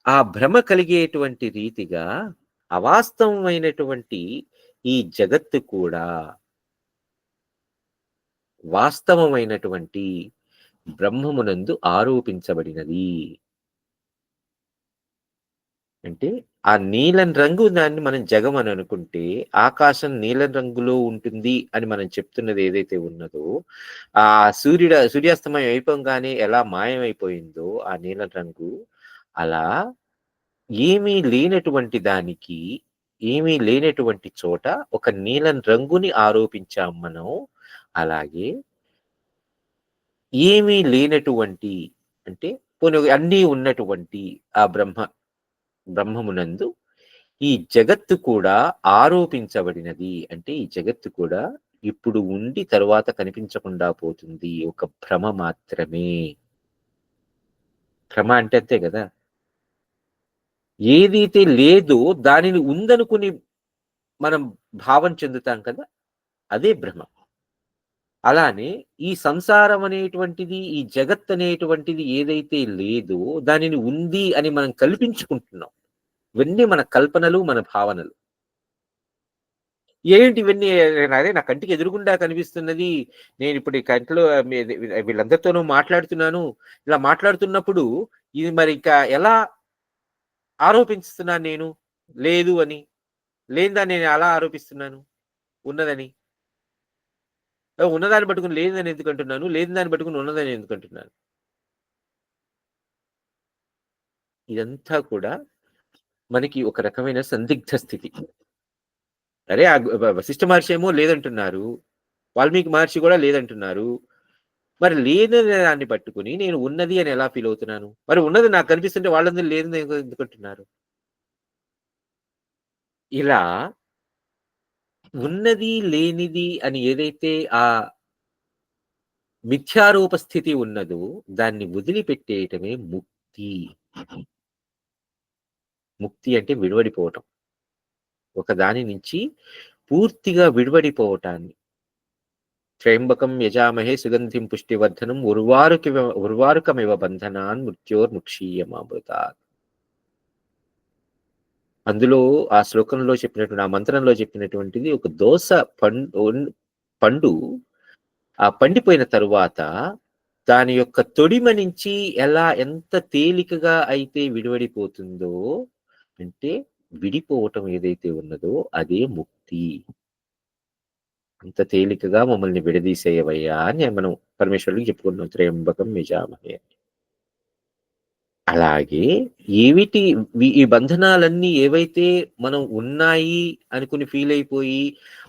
ఆ భ్రమ కలిగేటువంటి రీతిగా అవాస్తవమైనటువంటి ఈ జగత్తు కూడా వాస్తవమైనటువంటి బ్రహ్మమునందు ఆరోపించబడినది అంటే ఆ నీలం రంగు దాన్ని మనం జగం అని అనుకుంటే, ఆకాశం నీలం రంగులో ఉంటుంది అని మనం చెప్తున్నది ఏదైతే ఉన్నదో, ఆ సూర్యాస్తమయం అయిపోగానే ఎలా మాయమైపోయిందో ఆ నీలం రంగు, అలా ఏమీ లేనటువంటి దానికి, ఏమీ లేనటువంటి చోట ఒక నీలం రంగుని ఆరోపించాం మనం. అలాగే ఏమీ లేనటువంటి అంటే పోనీ అన్నీ ఉన్నటువంటి ఆ బ్రహ్మమునందు ఈ జగత్తు కూడా ఆరోపించబడినది. అంటే ఈ జగత్తు కూడా ఇప్పుడు ఉండి తరువాత కనిపించకుండా పోతుంది. ఒక భ్రమ మాత్రమే. భ్రమ అంటే అంతే కదా! ఏదైతే లేదో దానిని ఉందనుకుని మనం భావం చెందుతాం కదా! అదే భ్రమ. అలానే ఈ సంసారం అనేటువంటిది, ఈ జగత్ అనేటువంటిది ఏదైతే లేదో దానిని ఉంది అని మనం కల్పించుకుంటున్నాం. ఇవన్నీ మన కల్పనలు, మన భావనలు. ఏంటి ఇవన్నీ? అదే నా కంటికి ఎదురుగుండా కనిపిస్తున్నది. నేనిప్పుడు ఈ కంట్లో వీళ్ళందరితోనూ మాట్లాడుతున్నాను. ఇలా మాట్లాడుతున్నప్పుడు ఇది మరి ఇంకా ఎలా ఆరోపిస్తున్నాను నేను? లేదు అని. లేని దాన్ని నేను ఎలా ఆరోపిస్తున్నాను ఉన్నదని? ఉన్నదాన్ని పట్టుకొని లేనిదని ఎందుకంటున్నాను? లేని దాన్ని పట్టుకొని ఉన్నదని ఎందుకంటున్నాను? ఇదంతా కూడా మనకి ఒక రకమైన సందిగ్ధ స్థితి. అరే వశిష్ఠ మహర్షి ఏమో లేదంటున్నారు. వాల్మీకి మహర్షి కూడా లేదంటున్నారు. మరి లేదని దాన్ని పట్టుకుని నేను ఉన్నది అని ఎలా ఫీల్ అవుతున్నాను? మరి ఉన్నది నాకు కనిపిస్తుంటే వాళ్ళందరూ లేదని ఎందుకంటున్నారు? ఇలా ఉన్నది, లేనిది అని ఏదైతే ఆ మిథ్యారూప స్థితి ఉన్నదో దాన్ని వదిలిపెట్టేయటమే ముక్తి. ముక్తి అంటే విడివడిపోవటం. ఒక దాని నుంచి పూర్తిగా విడివడిపోవటాన్ని. త్రయంబకం యజామహే సుగంధిం పుష్టివర్ధనం ఉర్వారుకమివ బంధనాన్ మృత్యోర్ముక్షీయమామృతాత్. అందులో ఆ శ్లోకంలో చెప్పినటువంటి ఆ మంత్రంలో చెప్పినటువంటిది ఒక దోస పండు ఆ పండిపోయిన తరువాత దాని యొక్క తొడిమ నుంచి ఎంత తేలికగా అయితే విడివడిపోతుందో, అంటే విడిపోవటం ఏదైతే ఉన్నదో అదే ముక్తి. అంత తేలికగా మమ్మల్ని విడదీసేయవయ్యా అని మనం పరమేశ్వరుడికి చెప్పుకున్నాం. త్రయంబకం యజామహే. అలాగే ఏమిటి ఈ బంధనాలన్నీ ఏవైతే మనం ఉన్నాయి అనుకుని ఫీల్ అయిపోయి,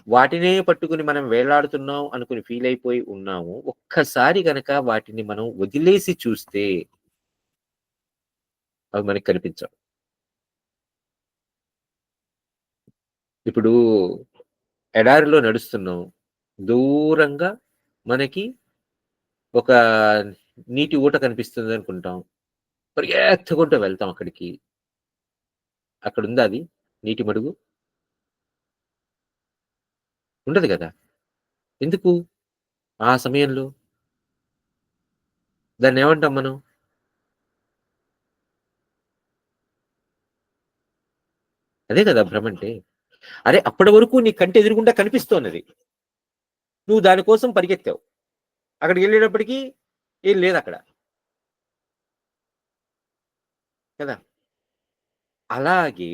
వాటినే పట్టుకుని మనం వేలాడుతున్నాం అనుకుని ఫీల్ అయిపోయి ఉన్నాము. ఒక్కసారి గనక వాటిని మనం వదిలేసి చూస్తే అవి మనకి కనిపించవు. ఇప్పుడు ఎడారిలో నడుస్తున్నాం. దూరంగా మనకి ఒక నీటి ఊట కనిపిస్తుంది అనుకుంటాం. పరిగెత్తుకుంటూ వెళ్తాం అక్కడికి. అక్కడుందా అది నీటి మడుగు? ఉండదు గదా! ఎందుకు? ఆ సమయంలో దాన్నేమంటాం మనం? అదే కదా భ్రమంటే. అరే అప్పటి వరకు నీ కంటి ఎదురుగుండా కనిపిస్తోన్నది. నువ్వు దాని కోసం పరిగెత్తావు. అక్కడికెళ్ళేటప్పటికి ఏం లేదక్కడ. కదా! అలాగే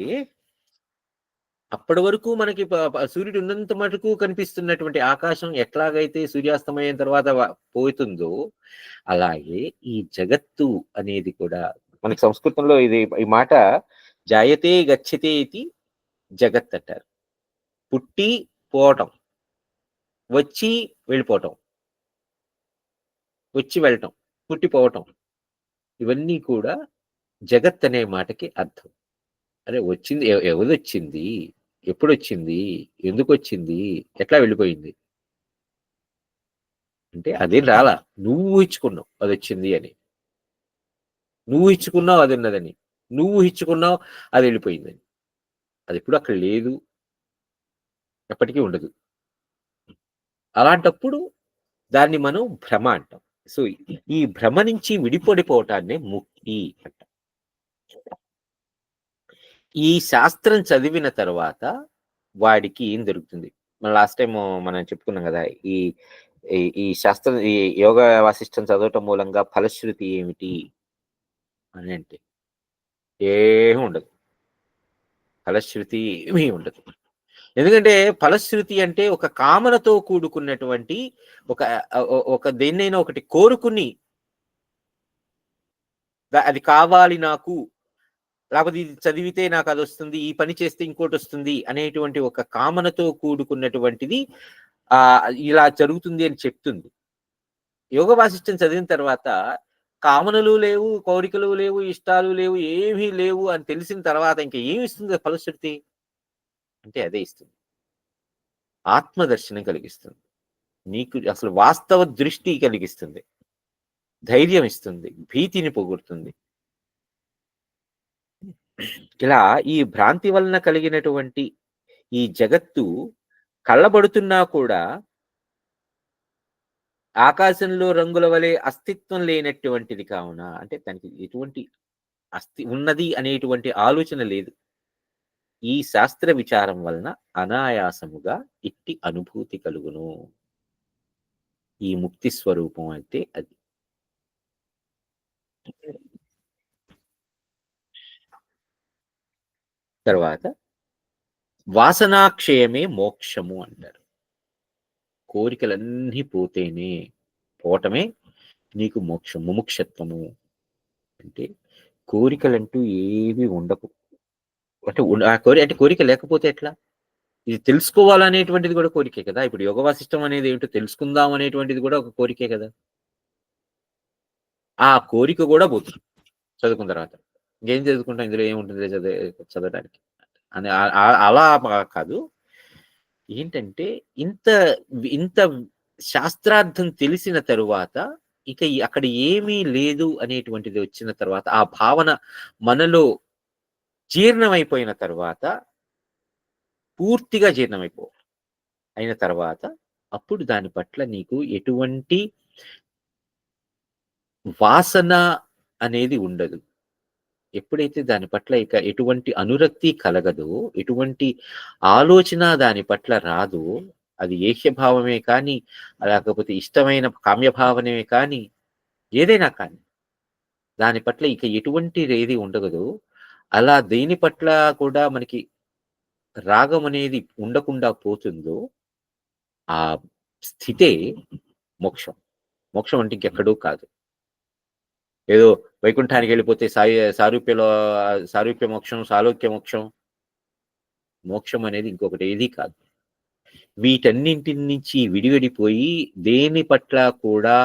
అప్పటి వరకు మనకి సూర్యుడు ఉన్నంత మటుకు కనిపిస్తున్నటువంటి ఆకాశం ఎట్లాగైతే సూర్యాస్తమయం తర్వాత పోతుందో, అలాగే ఈ జగత్తు అనేది కూడా మనకి సంస్కృతంలో ఈ మాట జాయతే గచ్చతే ఇతి జగత్ అంటారు. పుట్టి పోవటం, వచ్చి వెళ్ళిపోవటం, వచ్చి వెళ్ళటం, పుట్టిపోవటం, ఇవన్నీ కూడా జగత్ అనే మాటకి అర్థం. అరే వచ్చింది ఎవరొచ్చింది? ఎప్పుడొచ్చింది? ఎందుకొచ్చింది? ఎట్లా వెళ్ళిపోయింది? అంటే అదేం రాలా. నువ్వు ఊహించుకున్నావు అదొచ్చింది అని. నువ్వు ఊహించుకున్నావు అది ఉన్నదని. నువ్వు ఊహించుకున్నావు అది వెళ్ళిపోయిందని. అది ఎప్పుడు అక్కడ లేదు. ఎప్పటికీ ఉండదు. అలాంటప్పుడు దాన్ని మనం భ్రమ అంటాం. సో ఈ భ్రమ నుంచి విడిపడిపోవటాన్నే ముక్తి అంటాం. ఈ శాస్త్రం చదివిన తర్వాత వాడికి ఏం దొరుకుతుంది? లాస్ట్ టైం మనం చెప్పుకున్నాం కదా! ఈ ఈ శాస్త్రం ఈ యోగ వాసిష్టం చదవటం మూలంగా ఫలశ్రుతి ఏమిటి అని అంటే ఏమి ఉండదు. ఫలశ్రుతి ఏమీ ఉండదు. ఎందుకంటే ఫలశ్రుతి అంటే ఒక కామనతో కూడుకున్నటువంటి ఒక దేన్నైనా ఒకటి కోరుకుని అది కావాలి నాకు, లేకపోతే ఇది చదివితే నాకు అది వస్తుంది, ఈ పని చేస్తే ఇంకోటి వస్తుంది అనేటువంటి ఒక కామనతో కూడుకున్నటువంటిది ఇలా జరుగుతుంది అని చెప్తుంది. యోగ వాసిష్టం చదివిన తర్వాత కామనలు లేవు, కోరికలు లేవు, ఇష్టాలు లేవు, ఏమీ లేవు అని తెలిసిన తర్వాత ఇంకా ఏమి ఇస్తుంది ఫలశ్రుతి అంటే? అదే ఇస్తుంది, ఆత్మదర్శనం కలిగిస్తుంది, నీకు అసలు వాస్తవ దృష్టి కలిగిస్తుంది, ధైర్యం ఇస్తుంది, భీతిని పొగుడుతుంది. ఇలా ఈ భ్రాంతి వలన కలిగినటువంటి ఈ జగత్తు కళ్ళబడుతున్నా కూడా ఆకాశంలో రంగుల వలె అస్తిత్వం లేనటువంటిది కావున, అంటే దానికి ఎటువంటి ఉన్నది అనేటువంటి ఆలోచన లేదు. ఈ శాస్త్ర విచారం వలన అనాయాసముగా ఇట్టి అనుభూతి కలుగును. ఈ ముక్తి స్వరూపం అంటే అది. తర్వాత వాసనాక్షయమే మోక్షము అంటారు. కోరికలన్నీ పోవటమే నీకు మోక్షం, ముముక్షత్వము. అంటే కోరికలంటూ ఏవి ఉండకు. అంటే కోరిక లేకపోతే ఎట్లా? ఇది తెలుసుకోవాలనేటువంటిది కూడా కోరికే కదా. ఇప్పుడు యోగ వాసిష్టం అనేది ఏమిటో తెలుసుకుందాం అనేటువంటిది కూడా ఒక కోరికే కదా. ఆ కోరిక కూడా పోతుంది చదువుకున్న తర్వాత. ఇంకేం చదువుకుంటాం, ఇందులో ఏముంటుంది చదవడానికి అని అలా కాదు. ఏంటంటే ఇంత ఇంత శాస్త్రార్థం తెలిసిన తరువాత ఇక అక్కడ ఏమీ లేదు అనేటువంటిది వచ్చిన తర్వాత, ఆ భావన మనలో జీర్ణమైపోయిన తర్వాత, పూర్తిగా అయిన తర్వాత, అప్పుడు దాని పట్ల నీకు ఎటువంటి వాసన అనేది ఉండదు. ఎప్పుడైతే దాని పట్ల ఇక ఎటువంటి అనురక్తి కలగదో, ఎటువంటి ఆలోచన దాని పట్ల రాదో, అది ఏహ్యభావమే కానీ, లేకపోతే ఇష్టమైన కామ్యభావనమే కానీ, ఏదైనా కానీ దాని పట్ల ఇక ఎటువంటి ఏది ఉండగదో, అలా దేని పట్ల కూడా మనకి రాగం అనేది ఉండకుండా పోతుందో, ఆ స్థితే మోక్షం. మోక్షం అంటే ఇంకెక్కడో కాదు, ఏదో వైకుంఠానికి వెళ్ళిపోతే సారూప్య మోక్షం, సాలోక్య మోక్షం. మోక్షం అనేది ఇంకొకటి ఏది కాదు. వీటన్నింటి నుంచి విడివిడిపోయి దేని పట్ల కూడా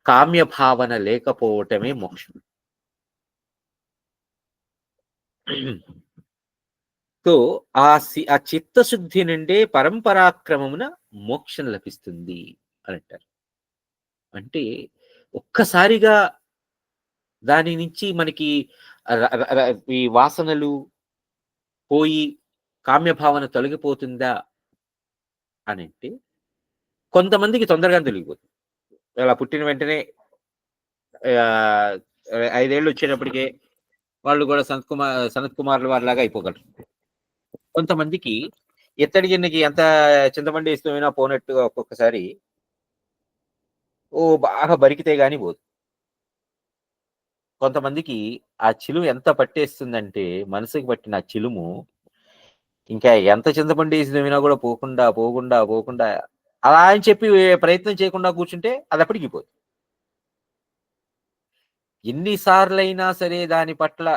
కామ్య భావన లేకపోవటమే మోక్షం. సో ఆ చిత్తశుద్ధి నుండే పరంపరాక్రమమున మోక్షం లభిస్తుంది అని అంటారు. అంటే ఒక్కసారిగా దాని నుంచి మనకి ఈ వాసనలు పోయి కామ్యభావన తొలగిపోతుందా అని అంటే, కొంతమందికి తొందరగా తొలగిపోతుంది. ఇలా పుట్టిన వెంటనే 5 ఏళ్ళు వచ్చేటప్పటికే వాళ్ళు కూడా సనత్ కుమార్ల వారిలాగా అయిపోగలరు. కొంతమందికి ఎత్తడి గిన్నెకి ఎంత చింతపండు ఇష్టమైనా పోనట్టుగా ఒక్కొక్కసారి బాగా బరికితే గానీ పోదు. కొంతమందికి ఆ చిలుము ఎంత పట్టేస్తుందంటే, మనసుకి పట్టిన ఆ చిలుము ఇంకా ఎంత చింతపండు వేసినా కూడా పోకుండా అలా అని చెప్పి ప్రయత్నం చేయకుండా కూర్చుంటే అది అప్పటికి పోదు. ఎన్నిసార్లైనా సరే దాని పట్ల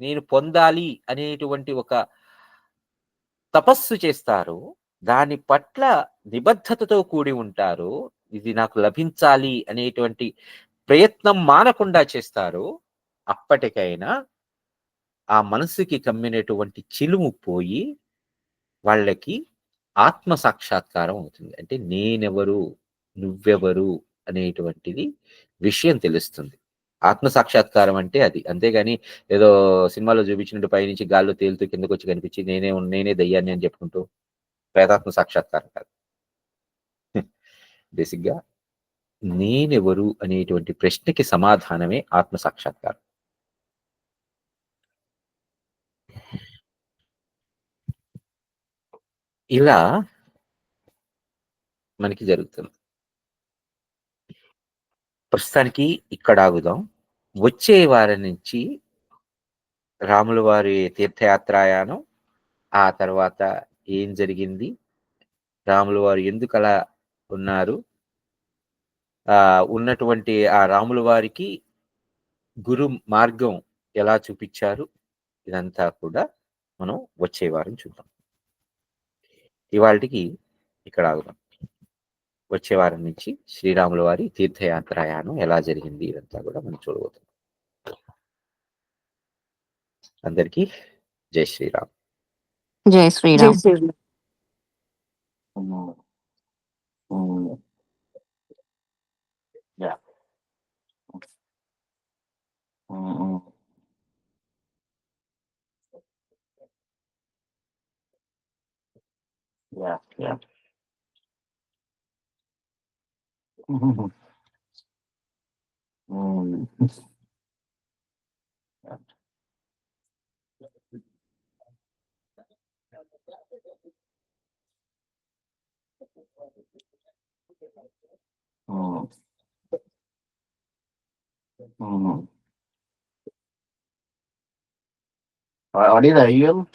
నేను పొందాలి అనేటువంటి ఒక తపస్సు చేస్తారు, దాని పట్ల నిబద్ధతతో కూడి ఉంటారు, ఇది నాకు లభించాలి అనేటువంటి ప్రయత్నం మానకుండా చేస్తారు, అప్పటికైనా ఆ మనసుకి కమ్మినటువంటి చిలుము పోయి వాళ్ళకి ఆత్మ సాక్షాత్కారం అవుతుంది. అంటే నేనెవరు, నువ్వెవరు అనేటువంటిది విషయం తెలుస్తుంది. ఆత్మ సాక్షాత్కారం అంటే అది. అంతేగాని ఏదో సినిమాలో చూపించినట్టు పైనుంచి గాల్లో తేలుతూ కిందకు వచ్చి కనిపించి నేనే దయ్యాన్ని అని చెప్పుకుంటూ ప్రేతాత్మ సాక్షాత్కారం కాదు. బేసిక్గా నేనెవరు అనేటువంటి ప్రశ్నకి సమాధానమే ఆత్మ సాక్షాత్కారం. ఇలా మనకి జరుగుతుంది. ప్రస్తుతానికి ఇక్కడ ఆగుదాం. వచ్చే వారం నుంచి రాముల వారి తీర్థయాత్రాయానం, ఆ తర్వాత ఏం జరిగింది, రాముల వారు ఎందుకు అలా ఉన్నారు, ఉన్నటువంటి ఆ రాముల వారికి గురు మార్గం ఎలా చూపించారు, ఇదంతా కూడా మనం వచ్చే వారం చూద్దాం. ఇవాళకి ఇక్కడ ఆగుదాం. వచ్చే వారం నుంచి శ్రీరాముల వారి తీర్థయాత్రాయానం ఎలా జరిగింది ఇదంతా కూడా మనం చూడబోతున్నాం. అందరికీ జై శ్రీరామ్. జై జై Sriram. Sriram. Yeah. Yeah, yeah. What is the real?